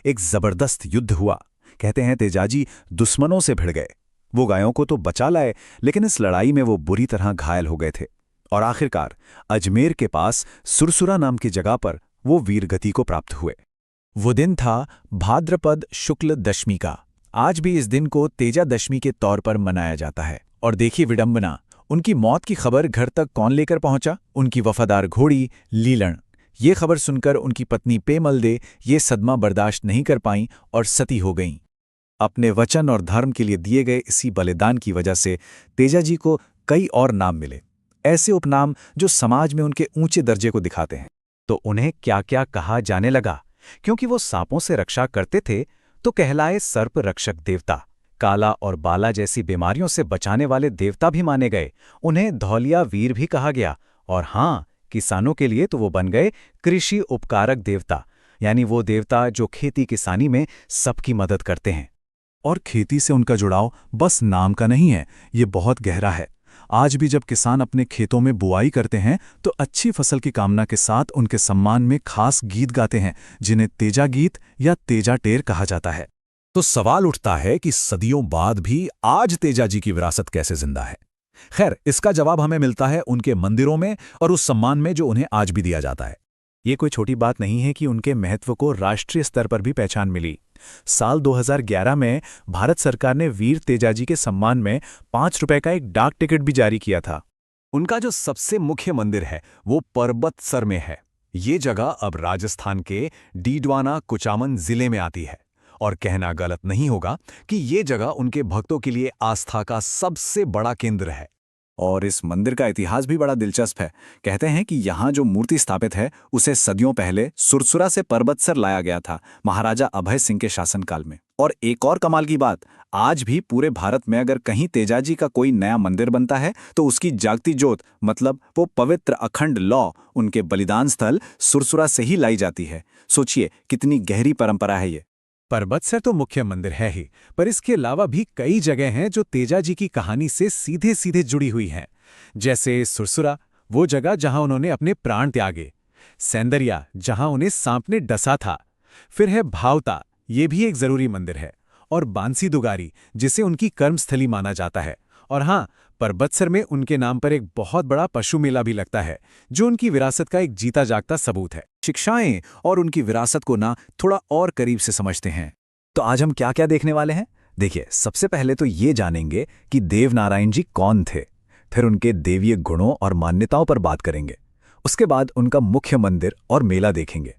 एक जबरदस्त युद्ध हुआ। कहते हैं तेजाजी दुश्मनों से भिड़ गए। वो गायों को तो बचा लाए, लेकिन इस लड़ाई में वो बुरी तरह घायल हो गए थे। और आखिरकार अजमेर के पास सुरसुरा नाम की जगह पर वो वीरगति को प्राप्त हुए। वो दिन था भाद्रपद शुक्ल दशमी का। आज भी इस दिन को तेजा दशमी के तौर पर मनाया जाता है। और देखिए विडंबना, उनकी मौत की खबर घर तक कौन लेकर पहुंचा? उनकी वफादार घोड़ी लीलन। ये खबर सुनकर उनकी पत्नी पेमलदे ये सदमा बर्दाश्त नहीं कर पाईं और सती हो गईं। अपने वचन और धर्म के लिए दिए गए इसी बलिदान की वजह से तेजाजी को कई और नाम मिले, ऐसे उपनाम जो समाज में उनके ऊंचे दर्जे को दिखाते हैं। तो उन्हें क्या क्या कहा जाने लगा? क्योंकि वो सांपों से रक्षा करते थे तो कहलाए सर्प रक्षक देवता, काला और बाला जैसी बीमारियों से बचाने वाले देवता भी माने गए। उन्हें धौलिया वीर भी कहा गया। और हाँ, किसानों के लिए तो वो बन गए कृषि उपकारक देवता, यानी वो देवता जो खेती किसानी में सबकी मदद करते हैं। और खेती से उनका जुड़ाव बस नाम का नहीं है, ये बहुत गहरा है। आज भी जब किसान अपने खेतों में बुआई करते हैं तो अच्छी फसल की कामना के साथ उनके सम्मान में खास गीत गाते हैं, जिन्हें तेजा गीत या तेजा टेर कहा जाता है। तो सवाल उठता है कि सदियों बाद भी आज तेजा जी की विरासत कैसे जिंदा है। खैर, इसका जवाब हमें मिलता है उनके मंदिरों में और उस सम्मान में जो उन्हें आज भी दिया जाता है। ये कोई छोटी बात नहीं है कि उनके महत्व को राष्ट्रीय स्तर पर भी पहचान मिली। साल 2011 में भारत सरकार ने वीर तेजाजी के सम्मान में 5 रुपए का एक डाक टिकट भी जारी किया था। उनका जो सबसे मुख्य मंदिर है वो परबतसर में है। ये जगह अब राजस्थान के डीडवाना कुचामन जिले में आती है और कहना गलत नहीं होगा कि ये जगह उनके भक्तों के लिए आस्था का सबसे बड़ा केंद्र है। और इस मंदिर का इतिहास भी बड़ा दिलचस्प है। कहते हैं कि यहाँ जो मूर्ति स्थापित है उसे सदियों पहले सुरसुरा से परबतसर लाया गया था, महाराजा अभय सिंह के शासनकाल में। और एक और कमाल की बात, आज भी पूरे भारत में अगर कहीं तेजाजी का कोई नया मंदिर बनता है तो उसकी जागती जोत, मतलब वो पवित्र अखंड लौ, उनके बलिदान स्थल सुरसुरा से ही लाई जाती है। सोचिए कितनी गहरी परंपरा है ये। परबतसर तो मुख्य मंदिर है ही, पर इसके अलावा भी कई जगह हैं जो तेजाजी की कहानी से सीधे सीधे जुड़ी हुई हैं। जैसे सुरसुरा, वो जगह जहां उन्होंने अपने प्राण त्यागे। सैंदरिया, जहां उन्हें सांप ने डसा था। फिर है भावता, ये भी एक जरूरी मंदिर है। और बांसी दुगारी, जिसे उनकी कर्मस्थली माना जाता है। और हाँ, परबतसर में उनके नाम पर एक बहुत बड़ा पशु मेला भी लगता है, जो उनकी विरासत का एक जीता जागता सबूत है। शिक्षाएं और उनकी विरासत को ना थोड़ा और करीब से समझते हैं। तो आज हम क्या क्या देखने वाले हैं? देखिए, सबसे पहले तो ये जानेंगे कि देवनारायण जी कौन थे। फिर उनके देवीय गुणों और मान्यताओं पर बात करेंगे। उसके बाद उनका मुख्य मंदिर और मेला देखेंगे।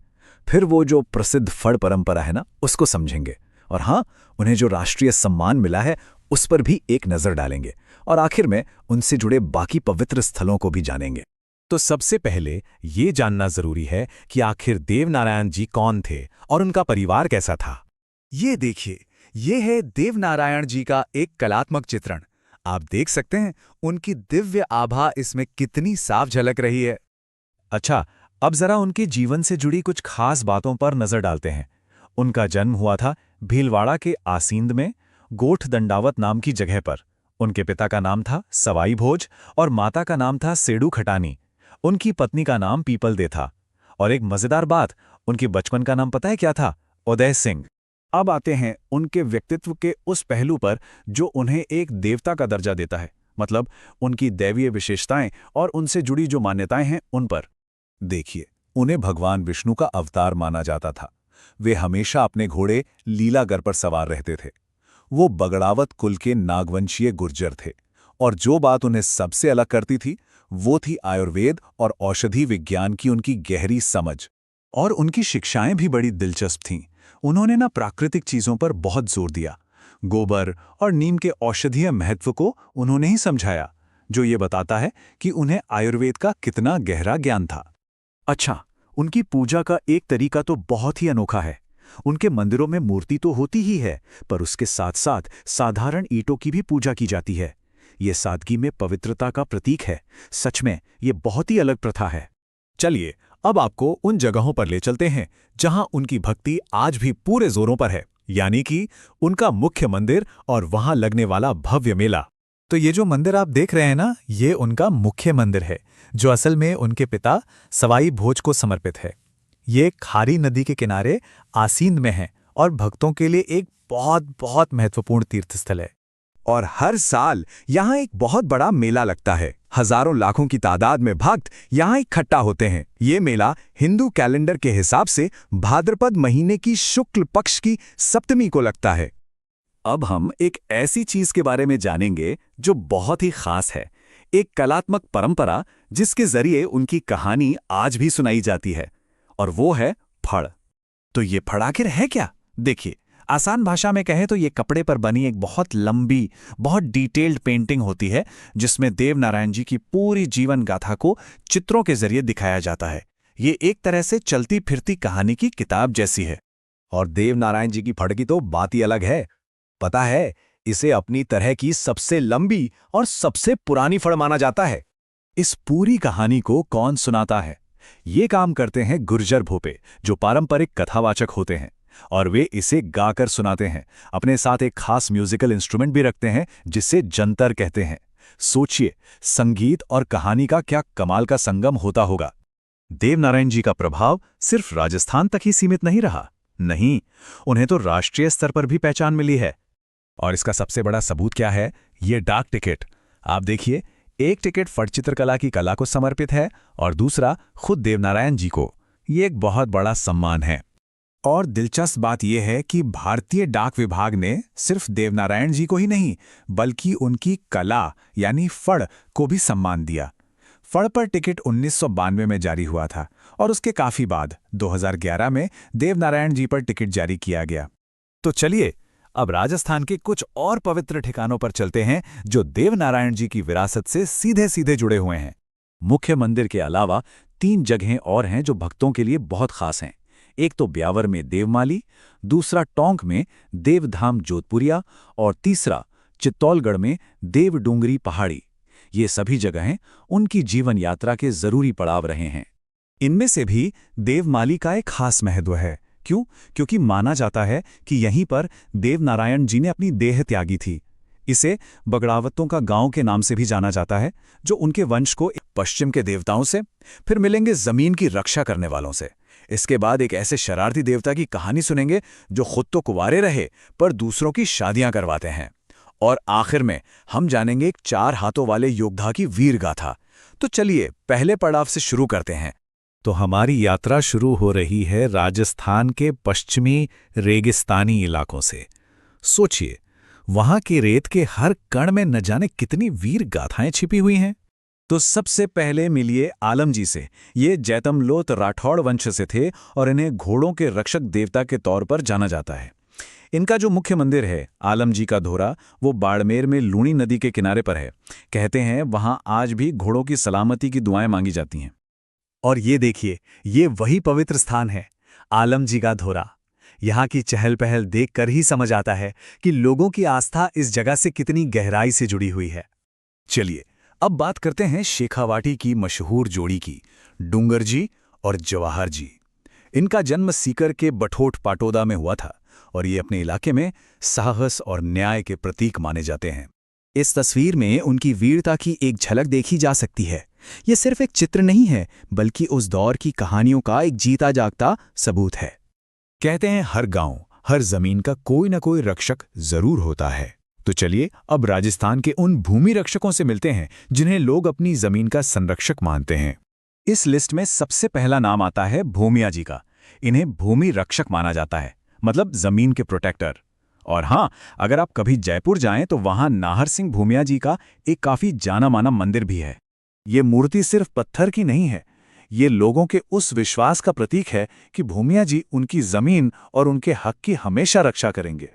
फिर वो जो प्रसिद्ध फड़ परंपरा है ना, उसको समझेंगे। और हाँ, उन्हें जो राष्ट्रीय सम्मान मिला है उस पर भी एक नजर डालेंगे। और आखिर में उनसे जुड़े बाकी पवित्र स्थलों को भी जानेंगे। तो सबसे पहले ये जानना जरूरी है कि आखिर देवनारायण जी कौन थे और उनका परिवार कैसा था। ये देखिए, ये है देवनारायण जी का एक कलात्मक चित्रण। आप देख सकते हैं उनकी दिव्य आभा इसमें कितनी साफ झलक रही है। अच्छा, अब जरा उनके जीवन से जुड़ी कुछ खास बातों पर नजर डालते हैं। उनका जन्म हुआ था भीलवाड़ा के आसींद में गोठ दंडावत नाम की जगह पर। उनके पिता का नाम था सवाई भोज और माता का नाम था सेडू खटानी। उनकी पत्नी का नाम पीपल दे था। और एक मजेदार बात, उनके बचपन का नाम पता है क्या था? उदय सिंह। अब आते हैं उनके व्यक्तित्व के उस पहलू पर जो उन्हें एक देवता का दर्जा देता है, मतलब उनकी दैवीय विशेषताएं और उनसे जुड़ी जो मान्यताएं हैं उन पर। देखिए, उन्हें भगवान विष्णु का अवतार माना जाता था। वे हमेशा अपने घोड़े लीलागर पर सवार रहते थे। वो बगड़ावत कुल के नागवंशीय गुर्जर थे। और जो बात उन्हें सबसे अलग करती थी वो थी आयुर्वेद और औषधि विज्ञान की उनकी गहरी समझ। और उनकी शिक्षाएं भी बड़ी दिलचस्प थीं। उन्होंने ना प्राकृतिक चीजों पर बहुत जोर दिया। गोबर और नीम के औषधीय महत्व को उन्होंने ही समझाया, जो ये बताता है कि उन्हें आयुर्वेद का कितना गहरा ज्ञान था। अच्छा, उनकी पूजा का एक तरीका तो बहुत ही अनोखा है। उनके मंदिरों में मूर्ति तो होती ही है, पर उसके साथ साथ साधारण ईंटों की भी पूजा की जाती है। ये सादगी में पवित्रता का प्रतीक है। सच में ये बहुत ही अलग प्रथा है। चलिए, अब आपको उन जगहों पर ले चलते हैं जहां उनकी भक्ति आज भी पूरे जोरों पर है, यानी कि उनका मुख्य मंदिर और वहां लगने वाला भव्य मेला। तो ये जो मंदिर आप देख रहे हैं ना, ये उनका मुख्य मंदिर है, जो असल में उनके पिता सवाई भोज को समर्पित है। ये खारी नदी के किनारे आसींद में है और भक्तों के लिए एक बहुत बहुत महत्वपूर्ण तीर्थस्थल है। और हर साल यहाँ एक बहुत बड़ा मेला लगता है। हजारों लाखों की तादाद में भक्त यहाँ इकट्ठा होते हैं। ये मेला हिंदू कैलेंडर के हिसाब से भाद्रपद महीने की शुक्ल पक्ष की सप्तमी को लगता है। अब हम एक ऐसी चीज के बारे में जानेंगे जो बहुत ही खास है, एक कलात्मक परंपरा जिसके जरिए उनकी कहानी आज भी सुनाई जाती है, और वो है फड़। तो ये फड़ आखिर है क्या? देखिए, आसान भाषा में कहें तो ये कपड़े पर बनी एक बहुत लंबी, बहुत डिटेल्ड पेंटिंग होती है, जिसमें देवनारायण जी की पूरी जीवन गाथा को चित्रों के जरिए दिखाया जाता है। ये एक तरह से चलती फिरती कहानी की किताब जैसी है। और देवनारायण जी की फड़ की तो बात ही अलग है। पता है, इसे अपनी तरह की सबसे लंबी और सबसे पुरानी फड़ माना जाता है। इस पूरी कहानी को कौन सुनाता है? ये काम करते हैं गुर्जर भोपे, जो पारंपरिक कथावाचक होते हैं, और वे इसे गाकर सुनाते हैं। अपने साथ एक खास म्यूजिकल इंस्ट्रूमेंट भी रखते हैं जिसे जंतर कहते हैं। सोचिए, संगीत और कहानी का क्या कमाल का संगम होता होगा। देवनारायण जी का प्रभाव सिर्फ राजस्थान तक ही सीमित नहीं रहा। नहीं, उन्हें तो राष्ट्रीय स्तर पर भी पहचान मिली है। और इसका सबसे बड़ा सबूत क्या है? ये डाक टिकट। आप देखिए, एक टिकट फट चित्रकला की कला को समर्पित है और दूसरा खुद देवनारायण जी को। ये एक बहुत बड़ा सम्मान है। और दिलचस्प बात यह है कि भारतीय डाक विभाग ने सिर्फ देवनारायण जी को ही नहीं, बल्कि उनकी कला यानी फड़ को भी सम्मान दिया। फड़ पर टिकट 1992 में जारी हुआ था और उसके काफी बाद 2011 में देवनारायण जी पर टिकट जारी किया गया। तो चलिए अब राजस्थान के कुछ और पवित्र ठिकानों पर चलते हैं जो देवनारायण जी की विरासत से सीधे सीधे जुड़े हुए हैं। मुख्य मंदिर के अलावा 3 जगहें और हैं जो भक्तों के लिए बहुत खास हैं। एक तो ब्यावर में देवमाली, दूसरा टोंक में देवधाम जोधपुरिया और तीसरा चित्तौड़गढ़ में देवडूंगरी पहाड़ी। ये सभी जगहें उनकी जीवन यात्रा के जरूरी पड़ाव रहे हैं। इनमें से भी देवमाली का एक खास महत्व है। क्यों? क्योंकि माना जाता है कि यहीं पर देवनारायण जी ने अपनी देह त्यागी थी। इसे बगड़ावतों का गांव के नाम से भी जाना जाता है, जो उनके वंश को पश्चिम के देवताओं से फिर मिलेंगे जमीन की रक्षा करने वालों से। इसके बाद एक ऐसे शरारती देवता की कहानी सुनेंगे जो खुद तो कुंवारे रहे पर दूसरों की शादियां करवाते हैं। और आखिर में हम जानेंगे एक 4 हाथों वाले योद्धा की वीर गाथा। तो चलिए पहले पड़ाव से शुरू करते हैं। तो हमारी यात्रा शुरू हो रही है राजस्थान के पश्चिमी रेगिस्तानी इलाकों से। सोचिए, वहां के रेत के हर कण में न जाने कितनी वीर गाथाएं छिपी हुई हैं। तो सबसे पहले मिलिए आलम जी से। ये जैतमलोत राठौड़ वंश से थे और इन्हें घोड़ों के रक्षक देवता के तौर पर जाना जाता है। इनका जो मुख्य मंदिर है आलम जी का धोरा, वो बाड़मेर में लूणी नदी के किनारे पर है। कहते हैं वहां आज भी घोड़ों की सलामती की दुआएं मांगी जाती हैं। और ये देखिए, ये वही पवित्र स्थान है, आलम जी का धोरा। यहाँ की चहल पहल देखकर ही समझ आता है कि लोगों की आस्था इस जगह से कितनी गहराई से जुड़ी हुई है। चलिए अब बात करते हैं शेखावाटी की मशहूर जोड़ी की, डूंगर जी और जवाहर जी। इनका जन्म सीकर के बठोट पाटोदा में हुआ था और ये अपने इलाके में साहस और न्याय के प्रतीक माने जाते हैं। इस तस्वीर में उनकी वीरता की एक झलक देखी जा सकती है। ये सिर्फ एक चित्र नहीं है, बल्कि उस दौर की कहानियों का एक जीता जागता सबूत है। कहते हैं हर गांव, हर जमीन का कोई न कोई रक्षक जरूर होता है। तो चलिए अब राजस्थान के उन भूमि रक्षकों से मिलते हैं जिन्हें लोग अपनी जमीन का संरक्षक मानते हैं। इस लिस्ट में सबसे पहला नाम आता है भूमिया जी का। इन्हें भूमि रक्षक माना जाता है, मतलब जमीन के प्रोटेक्टर। और हाँ, अगर आप कभी जयपुर जाएं तो वहां नाहर सिंह भूमिया जी का एक काफी जाना माना मंदिर भी है। ये मूर्ति सिर्फ पत्थर की नहीं है, ये लोगों के उस विश्वास का प्रतीक है कि भूमिया जी उनकी जमीन और उनके हक की हमेशा रक्षा करेंगे।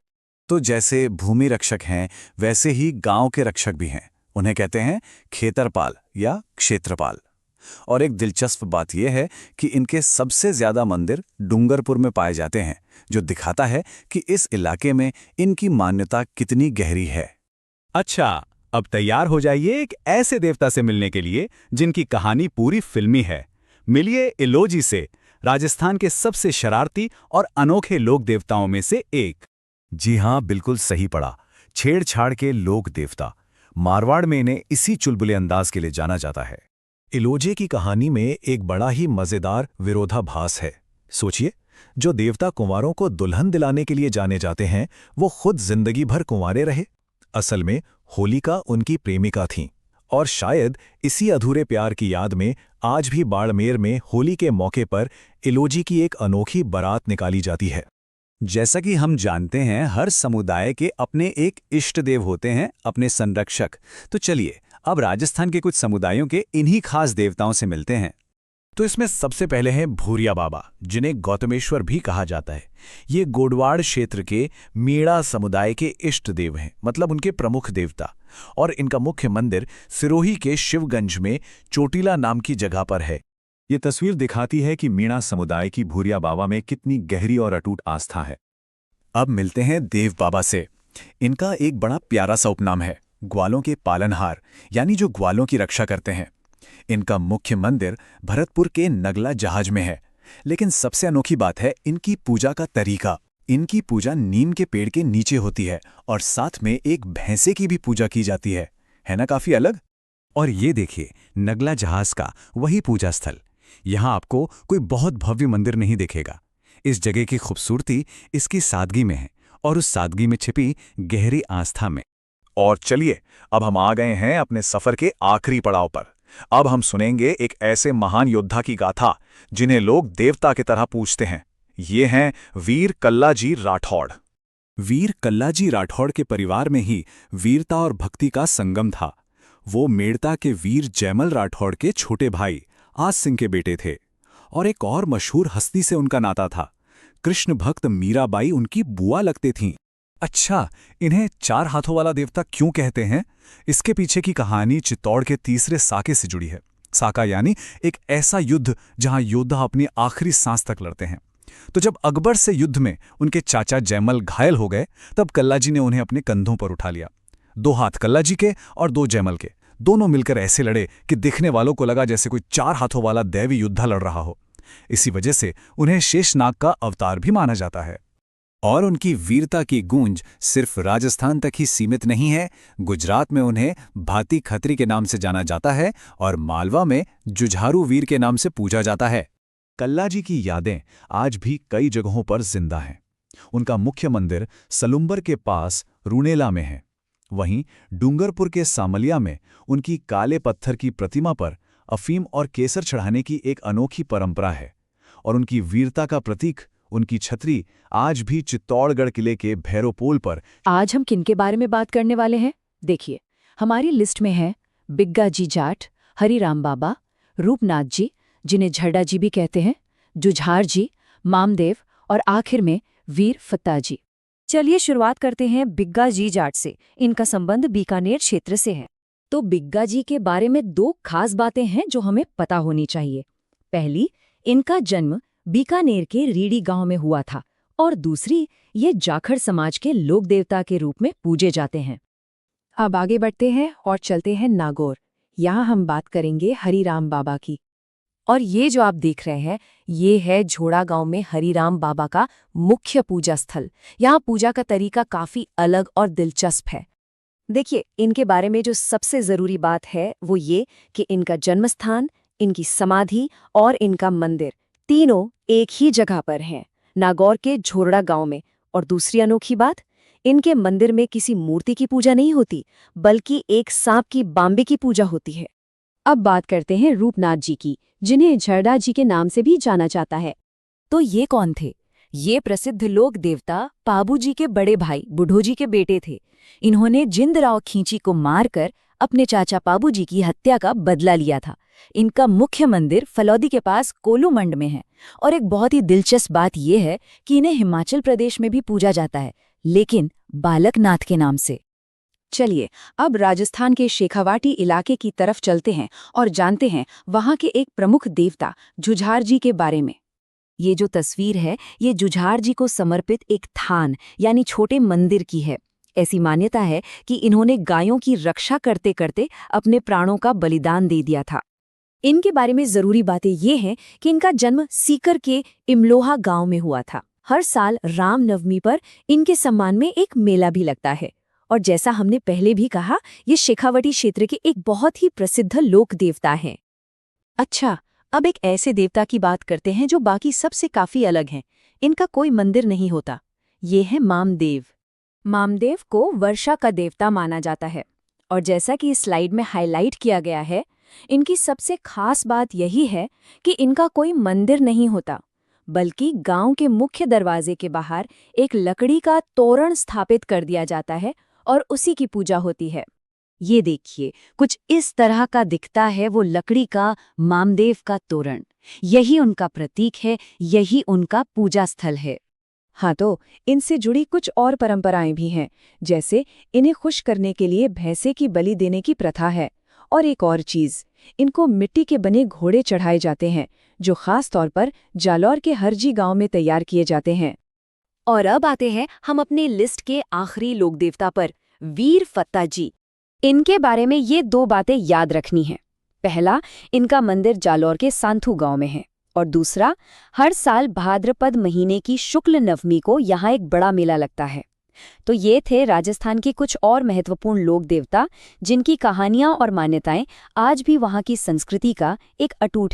तो जैसे भूमि रक्षक हैं, वैसे ही गांव के रक्षक भी हैं। उन्हें कहते हैं खेतरपाल या क्षेत्रपाल। और एक दिलचस्प बात यह है कि इनके सबसे ज्यादा मंदिर डूंगरपुर में पाए जाते हैं, जो दिखाता है कि इस इलाके में इनकी मान्यता कितनी गहरी है। अच्छा, अब तैयार हो जाइए एक ऐसे देवता से मिलने के लिए जिनकी कहानी पूरी फिल्मी है। मिलिए इलोजी से, राजस्थान के सबसे शरारती और अनोखे लोक देवताओं में से एक। जी हां, बिल्कुल सही पड़ा, छेड़छाड़ के लोक देवता। मारवाड़ में इन्हें इसी चुलबुले अंदाज के लिए जाना जाता है। इलोजे की कहानी में एक बड़ा ही मजेदार विरोधाभास है। सोचिए, जो देवता कुंवारों को दुल्हन दिलाने के लिए जाने जाते हैं, वो खुद जिंदगी भर कुंवारे रहे। असल में होलिका उनकी प्रेमिका थीं, और शायद इसी अधूरे प्यार की याद में आज भी बाड़मेर में होली के मौके पर इलोजी की एक अनोखी बारात निकाली जाती है। जैसा कि हम जानते हैं, हर समुदाय के अपने एक इष्ट देव होते हैं, अपने संरक्षक। तो चलिए अब राजस्थान के कुछ समुदायों के इन्हीं खास देवताओं से मिलते हैं। तो इसमें सबसे पहले हैं भूरिया बाबा, जिन्हें गौतमेश्वर भी कहा जाता है। ये गोडवाड़ क्षेत्र के मीणा समुदाय के इष्ट देव हैं, मतलब उनके प्रमुख देवता। और इनका मुख्य मंदिर सिरोही के शिवगंज में चोटीला नाम की जगह पर है। ये तस्वीर दिखाती है कि मीणा समुदाय की भूरिया बाबा में कितनी गहरी और अटूट आस्था है। अब मिलते हैं देव बाबा से। इनका एक बड़ा प्यारा सा उपनाम है, ग्वालों के पालनहार, यानी जो ग्वालों की रक्षा करते हैं। इनका मुख्य मंदिर भरतपुर के नगला जहाज में है। लेकिन सबसे अनोखी बात है इनकी पूजा का तरीका। इनकी पूजा नीम के पेड़ के नीचे होती है और साथ में एक भैंसे की भी पूजा की जाती है ना काफी अलग। और ये देखिए, नगला जहाज का वही पूजा स्थल। यहां आपको कोई बहुत भव्य मंदिर नहीं दिखेगा। इस जगह की खूबसूरती इसकी सादगी में है और उस सादगी में छिपी गहरी आस्था में। और चलिए, अब हम आ गए हैं अपने सफर के आखिरी पड़ाव पर। अब हम सुनेंगे एक ऐसे महान योद्धा की गाथा जिन्हें लोग देवता की तरह पूजते हैं। ये हैं वीर कल्लाजी राठौड़। वीर कल्लाजी राठौड़ के परिवार में ही वीरता और भक्ति का संगम था। वो मेड़ता के वीर जयमल राठौड़ के छोटे भाई आस सिंह के बेटे थे और एक और मशहूर हस्ती से उनका नाता था। कृष्ण भक्त मीराबाई उनकी बुआ लगते थीं। अच्छा, इन्हें 4 हाथों वाला देवता क्यों कहते हैं? इसके पीछे की कहानी चित्तौड़ के तीसरे साके से जुड़ी है। साका यानी एक ऐसा युद्ध जहां योद्धा अपनी आखिरी सांस तक लड़ते हैं। तो जब अकबर से युद्ध में उनके चाचा जयमल घायल हो गए, तब कल्लाजी ने उन्हें अपने कंधों पर उठा लिया। 2 हाथ कल्लाजी के और 2 जयमल के, दोनों मिलकर ऐसे लड़े कि दिखने वालों को लगा जैसे कोई 4 हाथों वाला दैवी योद्धा लड़ रहा हो। इसी वजह से उन्हें शेषनाग का अवतार भी माना जाता है। और उनकी वीरता की गूंज सिर्फ राजस्थान तक ही सीमित नहीं है। गुजरात में उन्हें भाती खत्री के नाम से जाना जाता है और मालवा में जुझारू वीर के नाम से पूजा जाता है। कल्लाजी की यादें आज भी कई जगहों पर जिंदा हैं। उनका मुख्य मंदिर सलुम्बर के पास रूनेला में है। वहीं डूंगरपुर के सामलिया में उनकी काले पत्थर की प्रतिमा पर अफीम और केसर चढ़ाने की एक अनोखी परंपरा है। और उनकी वीरता का प्रतीक उनकी छतरी आज भी चित्तौड़गढ़ किले के भैरोपोल पर। आज हम किनके बारे में बात करने वाले हैं? देखिए, हमारी लिस्ट में है बिग्गा जी जाट, हरिराम बाबा, रूपनाथ जी जिन्हें झरडा जी भी कहते हैं, जुझार जी, मामदेव और आखिर में वीर फत्ता जी। चलिए शुरुआत करते हैं बिग्गा जी जाट से। इनका संबंध बीकानेर क्षेत्र से है। तो बिग्गा जी के बारे में 2 खास बातें हैं जो हमें पता होनी चाहिए। पहली, इनका जन्म बीकानेर के रीडी गांव में हुआ था और दूसरी, ये जाखड़ समाज के लोक देवता के रूप में पूजे जाते हैं। अब आगे बढ़ते हैं और चलते हैं नागौर। यहाँ हम बात करेंगे हरिराम बाबा की। और ये जो आप देख रहे हैं, ये है झोड़ा गांव में हरिराम बाबा का मुख्य पूजा स्थल। यहाँ पूजा का तरीका काफी अलग और दिलचस्प है। देखिए, इनके बारे में जो सबसे जरूरी बात है वो ये कि इनका जन्मस्थान, इनकी समाधि और इनका मंदिर तीनों एक ही जगह पर हैं, नागौर के झोरड़ा गांव में। और दूसरी अनोखी बात, इनके मंदिर में किसी मूर्ति की पूजा नहीं होती, बल्कि एक सांप की बाम्बे की पूजा होती है। अब बात करते हैं रूपनाथ जी की, जिन्हें झरडा जी के नाम से भी जाना जाता है। तो ये कौन थे? ये प्रसिद्ध लोक देवता पाबू जी के बड़े भाई बुढ़ो जी के बेटे थे। इन्होंने जिंदराव खींची को मारकर अपने चाचा पाबू जी की हत्या का बदला लिया था। इनका मुख्य मंदिर फलौदी के पास कोलूमंड में है। और एक बहुत ही दिलचस्प बात यह है कि इन्हें हिमाचल प्रदेश में भी पूजा जाता है, लेकिन बालकनाथ के नाम से। चलिए अब राजस्थान के शेखावाटी इलाके की तरफ चलते हैं और जानते हैं वहां के एक प्रमुख देवता जुझार जी के बारे में। ये जो तस्वीर है, ये जुझार जी को समर्पित एक थान यानी छोटे मंदिर की है। ऐसी मान्यता है कि इन्होंने गायों की रक्षा करते करते अपने प्राणों का बलिदान दे दिया था। इनके बारे में जरूरी बातें ये हैं कि इनका जन्म सीकर के इमलोहा गांव में हुआ था। हर साल रामनवमी पर इनके सम्मान में एक मेला भी लगता है। और जैसा हमने पहले भी कहा, ये शेखावटी क्षेत्र के एक बहुत ही प्रसिद्ध लोक देवता हैं। अच्छा, अब एक ऐसे देवता की बात करते हैं जो बाकी सबसे काफी अलग हैं। इनका कोई मंदिर नहीं होता। ये है मामदेव। मामदेव को वर्षा का देवता माना जाता है। और जैसा कि इस स्लाइड में हाईलाइट किया गया है, इनकी सबसे खास बात यही है कि इनका कोई मंदिर नहीं होता, बल्कि गांव के मुख्य दरवाजे के बाहर एक लकड़ी का तोरण स्थापित कर दिया जाता है और उसी की पूजा होती है। ये देखिए, कुछ इस तरह का दिखता है वो लकड़ी का मामदेव का तोरण। यही उनका प्रतीक है, यही उनका पूजा स्थल है। हाँ, तो इनसे जुड़ी कुछ और परंपराएं भी हैं, जैसे इन्हें खुश करने के लिए भैंसे की बलि देने की प्रथा है। और एक और चीज, इनको मिट्टी के बने घोड़े चढ़ाए जाते हैं, जो खास तौर पर जालौर के हरजी गांव में तैयार किए जाते हैं। और अब आते हैं हम अपनी लिस्ट के आखिरी लोक देवता पर, वीर फत्ता जी। इनके बारे में ये 2 बातें याद रखनी हैं। पहला, इनका मंदिर जालौर के सांथू गांव में है, और दूसरा, हर साल भाद्रपद महीने की शुक्ल नवमी को यहाँ एक बड़ा मेला लगता है। तो ये थे राजस्थान के कुछ और महत्वपूर्ण लोक देवता, जिनकी कहानियां और मान्यताएं आज भी वहाँ की संस्कृति का एक अटूट